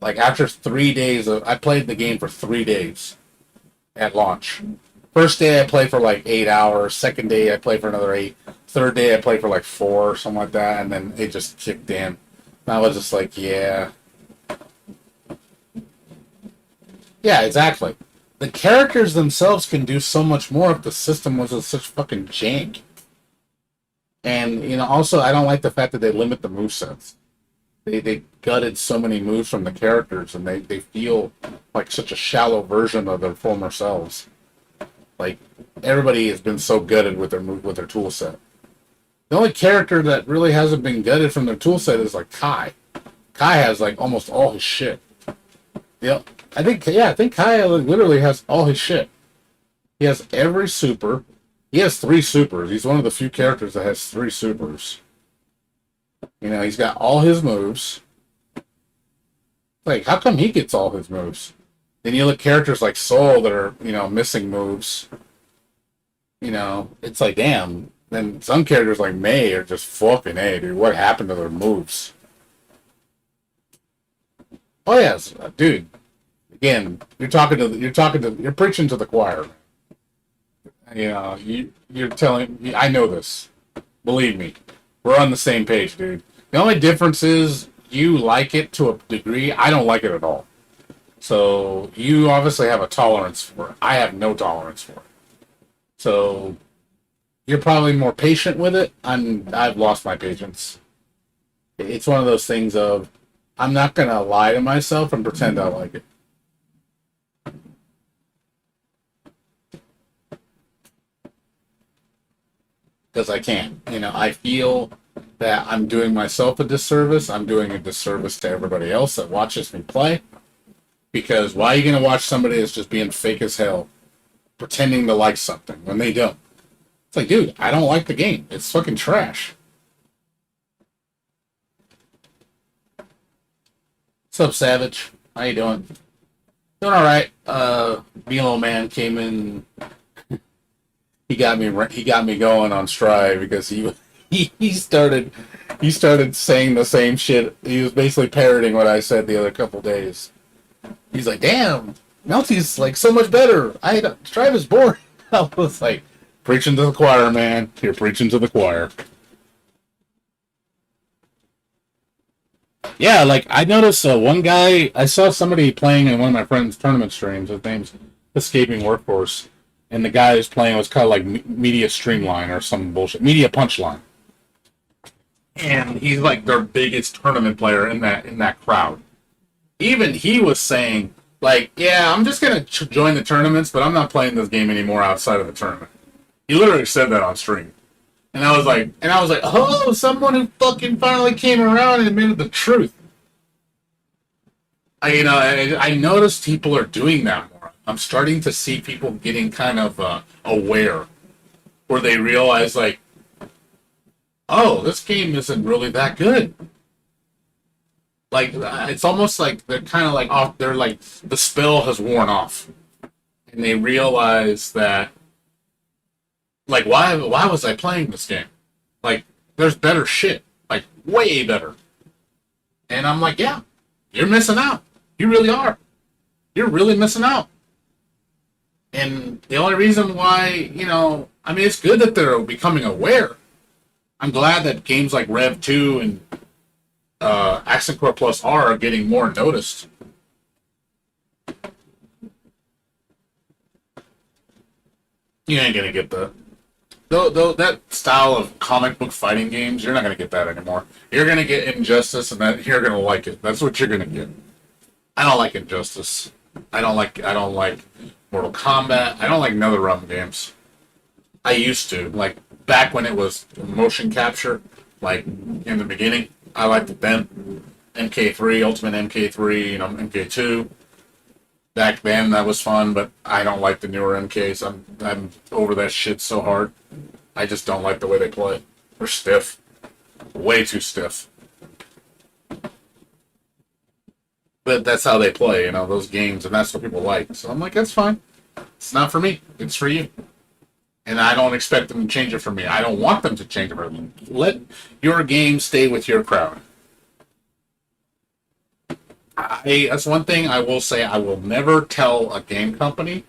Like after 3 days I played the game for 3 days at launch. First day I played for like 8 hours. Second day I played for another 8. Third day I played for like 4 or something like that. And then it just kicked in. And I was just like, yeah. Yeah, exactly. The characters themselves can do so much more if the system wasn't such fucking jank. And, also I don't like the fact that they limit the movesets. They gutted so many moves from the characters and they feel like such a shallow version of their former selves. Like, everybody has been so gutted with their tool set. The only character that really hasn't been gutted from their tool set is like Kai. Kai has like almost all his shit. I think Kai literally has all his shit. He has every super. He has 3 supers. He's one of the few characters that has 3 supers. He's got all his moves. Like, how come he gets all his moves? Then you look at characters like Soul that are, missing moves. It's like, damn. Then some characters like Mei are just fucking A, dude. What happened to their moves? Oh yes, dude. Again, you're preaching to the choir. You're telling me, I know this. Believe me. We're on the same page, dude. The only difference is you like it to a degree. I don't like it at all. So you obviously have a tolerance for it. I have no tolerance for it. So you're probably more patient with it. I've lost my patience. It's one of those things of I'm not gonna lie to myself and pretend I like it. Because I can't. I feel that I'm doing myself a disservice. I'm doing a disservice to everybody else that watches me play. Because why are you going to watch somebody that's just being fake as hell, pretending to like something when they don't? It's like, dude, I don't like the game. It's fucking trash. What's up, Savage? How you doing? Doing all right. Milo Man came in. He got me going on Strive because he started saying the same shit. He was basically parroting what I said the other couple days. He's like, damn, Melty's like so much better. Strive is boring. I was like, Preaching to the choir, man. You're preaching to the choir. Yeah, like I noticed one guy. I saw somebody playing in one of my friend's tournament streams. His name's Escaping Workforce, and the guy who's playing was called like Media Streamline or some bullshit. Media Punchline, and he's like their biggest tournament player in that crowd. Even he was saying like, "Yeah, I'm just gonna join the tournaments, but I'm not playing this game anymore outside of the tournament." He literally said that on stream. And I was like, oh, someone who fucking finally came around and admitted the truth. I noticed people are doing that more. I'm starting to see people getting kind of aware, where they realize like, oh, this game isn't really that good. Like it's almost like they're kind of like off. They're like the spell has worn off, and they realize that like why was I playing this game? Like there's better shit, like way better. And I'm like, yeah, you're missing out. You really are. You're really missing out. And the only reason why, I mean, it's good that they're becoming aware. I'm glad that games like Rev 2 and Accent Core Plus R are getting more noticed. You ain't gonna get that. Though that style of comic book fighting games, you're not gonna get that anymore. You're gonna get Injustice, and that you're gonna like it. That's what you're gonna get. I don't like Injustice. I don't like Mortal Kombat. I don't like NetherRealm games. I used to, like back when it was motion capture, like in the beginning. I liked it then. MK3, Ultimate MK3, MK2. Back then that was fun, but I don't like the newer MKs. I'm over that shit so hard. I just don't like the way they play. They're stiff. Way too stiff. But that's how they play, those games, and that's what people like. So I'm like, that's fine. It's not for me. It's for you. And I don't expect them to change it for me. I don't want them to change it for me. Let your game stay with your crowd. That's one thing I will say. I will never tell a game company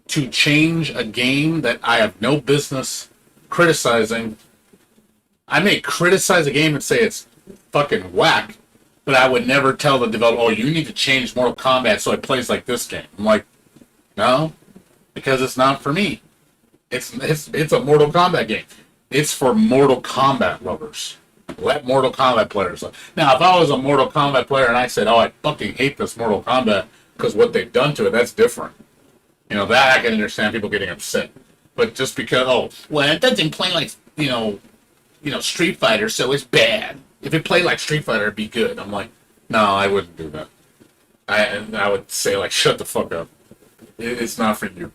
to change a game that I have no business criticizing. I may criticize a game and say it's fucking whack, but I would never tell the developer, oh, you need to change Mortal Kombat so it plays like this game. I'm like, no, because it's not for me. It's a Mortal Kombat game. It's for Mortal Kombat lovers. Let Mortal Kombat players look. Now, if I was a Mortal Kombat player and I said, oh, I fucking hate this Mortal Kombat because what they've done to it, that's different. That I can understand people getting upset. But just because, oh, well, it doesn't play like, Street Fighter, so it's bad. If it played like Street Fighter, it'd be good. I'm like, no, I wouldn't do that. I would say, like, shut the fuck up. It's not for you.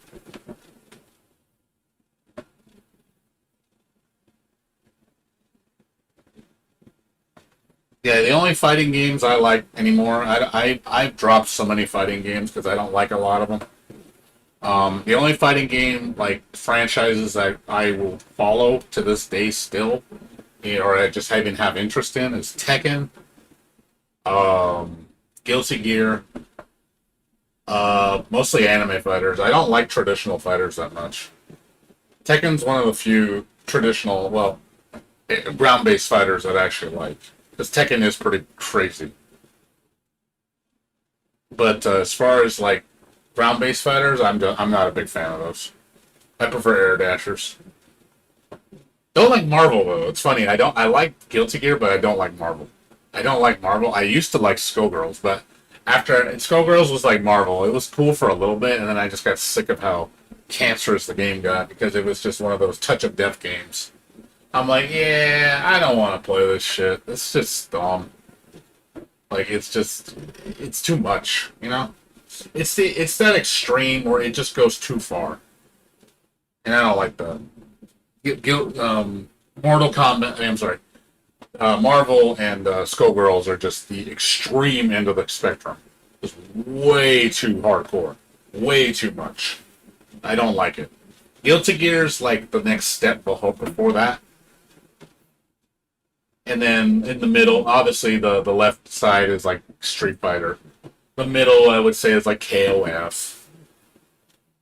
Yeah, the only fighting games I like anymore, I've dropped so many fighting games because I don't like a lot of them. The only fighting game, like, franchises that I will follow to this day still, or I just even have interest in, is Tekken, Guilty Gear, mostly anime fighters. I don't like traditional fighters that much. Tekken's one of the few traditional, ground-based fighters that I actually like. Because Tekken is pretty crazy. But as far as, like, ground-based fighters, I'm not a big fan of those. I prefer air dashers. Don't like Marvel, though. It's funny. I like Guilty Gear, but I don't like Marvel. I don't like Marvel. I used to like Skullgirls, but after Skullgirls was like Marvel. It was cool for a little bit, and then I just got sick of how cancerous the game got because it was just one of those touch-of-death games. I'm like, yeah, I don't want to play this shit. It's just dumb. Like, it's too much, It's that extreme where it just goes too far. And I don't like that. Mortal Kombat, I'm sorry. Marvel and Skullgirls are just the extreme end of the spectrum. It's way too hardcore. Way too much. I don't like it. Guilty Gear's like the next step before that. And then in the middle, obviously the left side is like Street Fighter. The middle, I would say, is like KOF.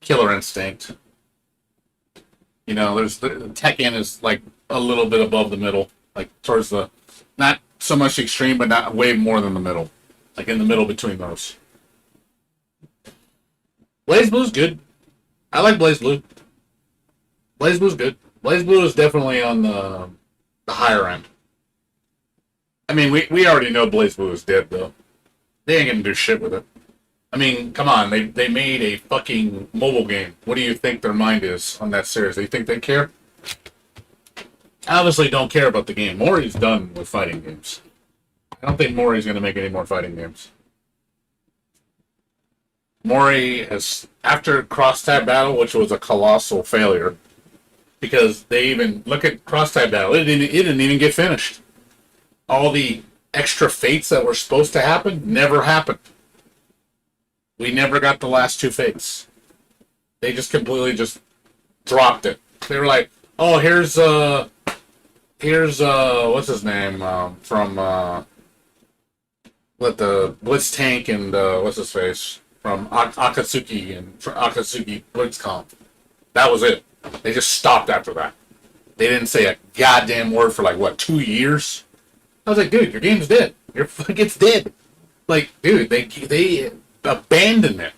Killer Instinct. You know, there's the Tekken is like a little bit above the middle, like towards the not so much extreme, but not way more than the middle, like in the middle between those. Blaze Blue's good. I like Blaze Blue. Blaze Blue's good. Blaze Blue is definitely on the higher end. I mean, we already know Blaze Blue is dead though. They ain't gonna do shit with it. I mean, come on, they made a fucking mobile game. What do you think their mind is on that series? Do you think they care? Obviously don't care about the game. Mori's done with fighting games. I don't think Mori's gonna make any more fighting games. Mori has, after Cross Tag Battle, which was a colossal failure, because they even, look at Cross Tag Battle, it didn't even get finished. All the extra fates that were supposed to happen never happened. We never got the last two fates. They just completely just dropped it. They were like, "Oh, here's what's his name from what the Blitz Tank and what's his face from Akatsuki and Akatsuki BlitzConf." That was it. They just stopped after that. They didn't say a goddamn word for like what 2 years. I was like, dude, your game's dead. It's dead. Like, dude, they abandoned it.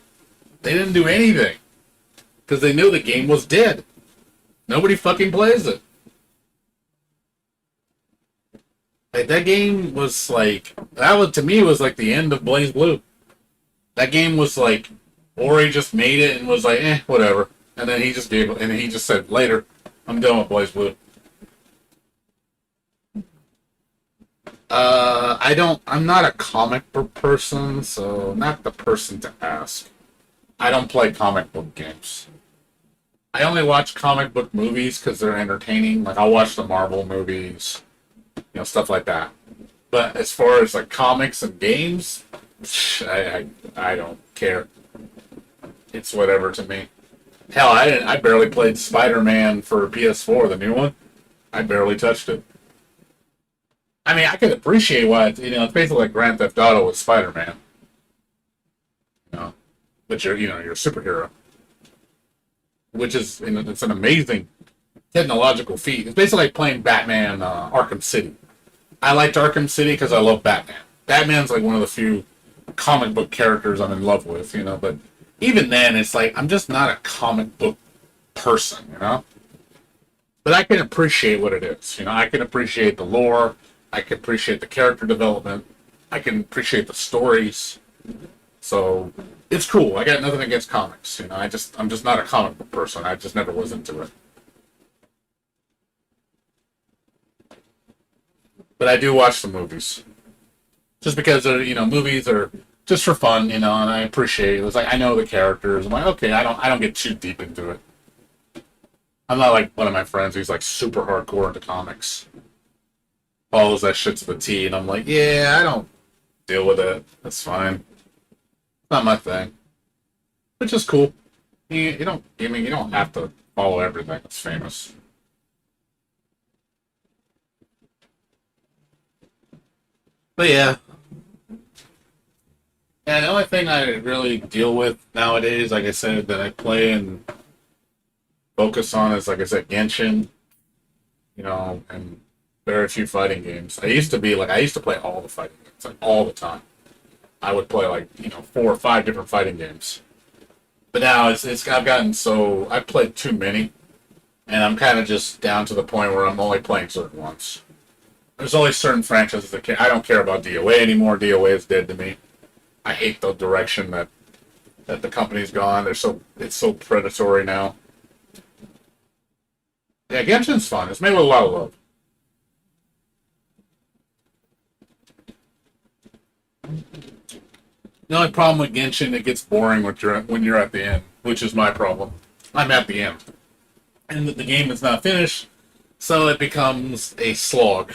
They didn't do anything because they knew the game was dead. Nobody fucking plays it. Like, that game was like, that was, to me, was like the end of Blaze Blue. That game was like, Ori just made it and was like, whatever. And then he just gave it, and he just said, later, I'm done with Blaze Blue. I'm not a comic book person, so not the person to ask. I don't play comic book games. I only watch comic book movies because they're entertaining. Like, I'll watch the Marvel movies, stuff like that. But as far as like comics and games, I don't care. It's whatever to me. Hell, I barely played Spider-Man for PS4, the new one. I barely touched it. I mean, I can appreciate why it's basically like Grand Theft Auto with Spider-Man. But you're a superhero, which is it's an amazing technological feat. It's basically like playing Batman Arkham City. I liked Arkham City because I love Batman. Batman's like one of the few comic book characters I'm in love with, But even then, it's like I'm just not a comic book person, But I can appreciate what it is. I can appreciate the lore. I can appreciate the character development. I can appreciate the stories. So it's cool. I got nothing against comics. I'm just not a comic book person. I just never was into it. But I do watch the movies. Just because movies are just for fun, and I appreciate it. It's like I know the characters. I'm like, okay, I don't get too deep into it. I'm not like one of my friends who's like super hardcore into comics. Follows that shit to the T, and I'm like, yeah, I don't deal with it. That's fine. It's not my thing. Which is cool. You don't have to follow everything that's famous. But yeah. Yeah, the only thing I really deal with nowadays, like I said, that I play and focus on is, like I said, Genshin, and very few fighting games. I used to play all the fighting games, like all the time. I would play like 4 or 5 different fighting games. But now I've gotten so I've played too many, and I'm kind of just down to the point where I'm only playing certain ones. There's only certain franchises that I don't care about DOA anymore. DOA is dead to me. I hate the direction that the company's gone. It's so predatory now. Yeah, Genshin's fun. It's made with a lot of love. The only problem with Genshin, it gets boring when you're at the end, which is my problem. I'm at the end. And the game is not finished, so it becomes a slog.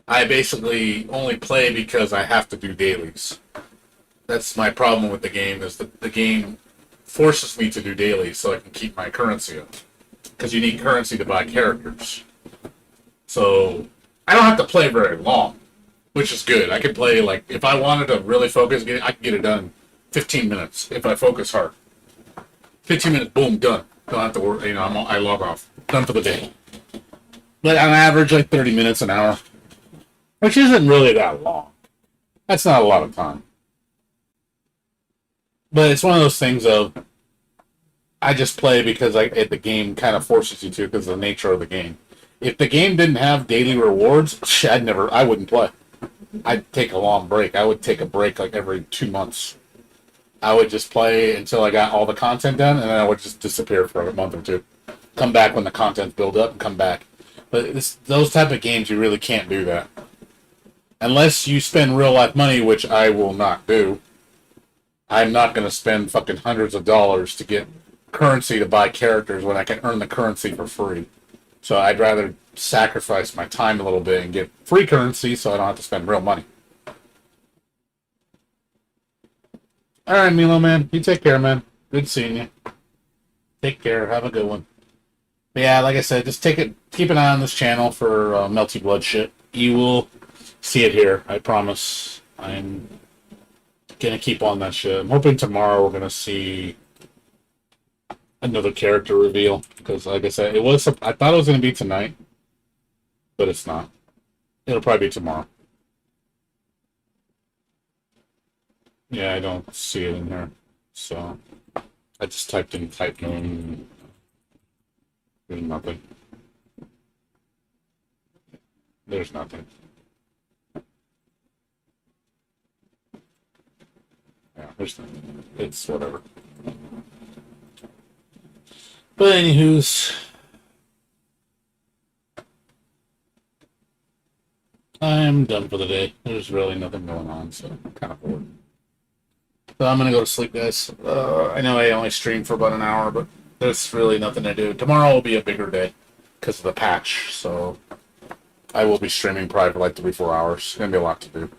I basically only play because I have to do dailies. That's my problem with the game, is that the game forces me to do dailies so I can keep my currency up. Because you need currency to buy characters. So, I don't have to play very long. Which is good. I could play, like, if I wanted to really focus, I could get it done in 15 minutes if I focus hard. 15 minutes, boom, done. Don't have to work. You know, I log off. Done for the day. But on average, like 30 minutes an hour, which isn't really that long. That's not a lot of time. But it's one of those things of I just play because the game kind of forces you to because of the nature of the game. If the game didn't have daily rewards, I wouldn't play. I'd take a long break. I would take a break like every 2 months. I would just play until I got all the content done, and then I would just disappear for a month or two. Come back when the content's built up, and come back. But those type of games, you really can't do that. Unless you spend real life money, which I will not do. I'm not going to spend fucking hundreds of dollars to get currency to buy characters when I can earn the currency for free. So I'd rather sacrifice my time a little bit and get free currency so I don't have to spend real money. Alright, Milo, man. You take care, man. Good seeing you. Take care. Have a good one. But yeah, like I said, just keep an eye on this channel for Melty Blood shit. You will see it here. I promise. I'm gonna keep on that shit. I'm hoping tomorrow we're gonna see another character reveal. Because like I said, I thought it was gonna be tonight. But it's not. It'll probably be tomorrow. Yeah, I don't see it in here. So I just typed in Titan. There's nothing. There's nothing. Yeah, there's nothing. It's whatever. But anywho's, I'm done for the day. There's really nothing going on, so I'm kind of bored. So I'm gonna go to sleep, guys. I know I only streamed for about an hour, but there's really nothing to do. Tomorrow will be a bigger day because of the patch, so I will be streaming probably for like 3-4 hours. It's gonna be a lot to do.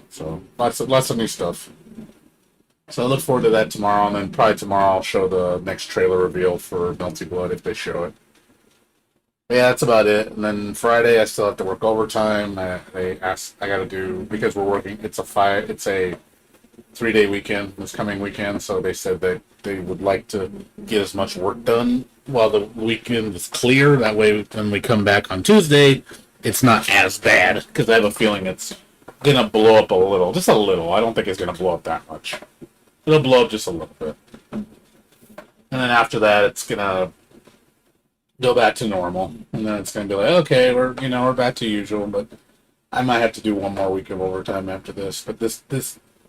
So lots of new stuff. So I look forward to that tomorrow, and then probably tomorrow I'll show the next trailer reveal for Melty Blood if they show it. Yeah, that's about it. And then Friday I still have to work overtime. They asked I got to do because we're working. It's a 3-day weekend this coming weekend, so they said that they would like to get as much work done while the weekend is clear. That way, when we come back on Tuesday, it's not as bad because I have a feeling it's gonna blow up a little, just a little. I don't think it's gonna blow up that much. It'll blow up just a little bit, and then after that, it's gonna go back to normal, and then it's gonna be like, okay, we're back to usual. But I might have to do one more week of overtime after this. But this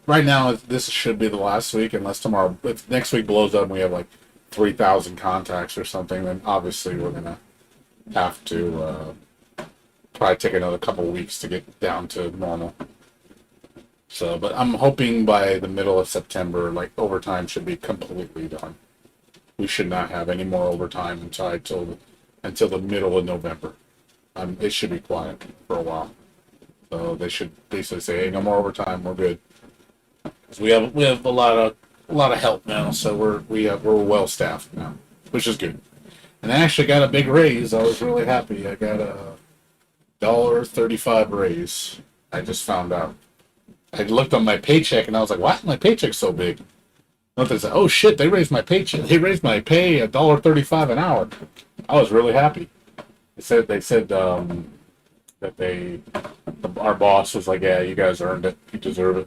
right now, this should be the last week, unless tomorrow, if next week blows up and we have like 3,000 contacts or something, then obviously we're gonna have to probably take another couple weeks to get down to normal. So, but I'm hoping by the middle of September, like overtime should be completely done. We should not have any more overtime until the middle of November. It should be quiet for a while. So they should basically say, "Hey, no more overtime. We're good." Because we have a lot of help now, so we're well staffed now, which is good. And I actually got a big raise. I was really happy. I got a $1.35 raise. I just found out. I looked on my paycheck and I was like, "Why my paycheck's so big?" And they said, "Oh shit, they raised my paycheck. They raised my pay $1.35 an hour." I was really happy. They said that our boss was like, "Yeah, you guys earned it. You deserve it.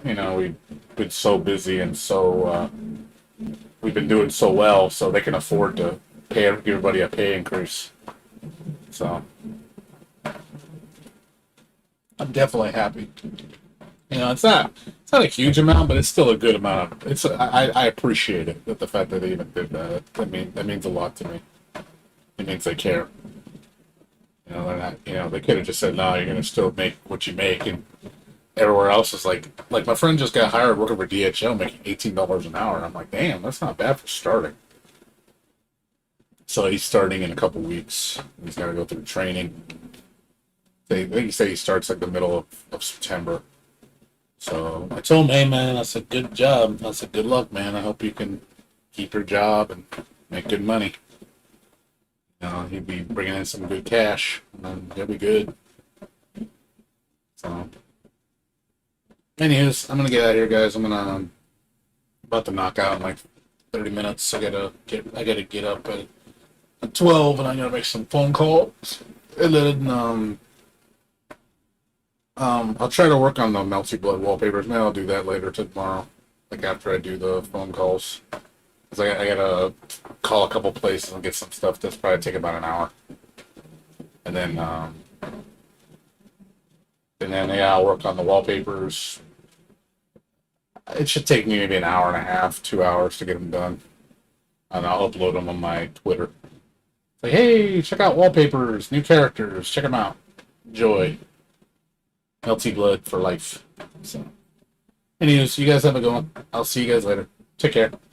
We've been so busy and so we've been doing so well, so they can afford to give everybody a pay increase." So I'm definitely happy. It's not a huge amount, but it's still a good amount. I appreciate it, the fact that they even did that. That means a lot to me. It means they care. They're not, they could have just said, "No, you're gonna still make what you make," and everywhere else is like my friend just got hired working for DHL, making $18 an hour. And I'm like, damn, that's not bad for starting. So he's starting in a couple weeks. He's got to go through training. They say he starts like the middle of September. So I told him, "Hey man," I said, "good job." I said, "Good luck, man. I hope you can keep your job and make good money. He'd be bringing in some good cash, and then he'll be good." So, anywho's, I'm gonna get out of here, guys. I'm about to knock out in like 30 minutes. I gotta get up at 12, and I gotta make some phone calls, and then I'll try to work on the Melty Blood wallpapers. Maybe I'll do that later tomorrow, like after I do the phone calls. Cause I gotta call a couple places and get some stuff. That's probably take about an hour, and then yeah, I'll work on the wallpapers. It should take me maybe an hour and a half, 2 hours to get them done, and I'll upload them on my Twitter. Like, hey, check out wallpapers, new characters, check them out. Enjoy. Melty Blood for life. So, anyways, you guys have a good one. I'll see you guys later. Take care. Have a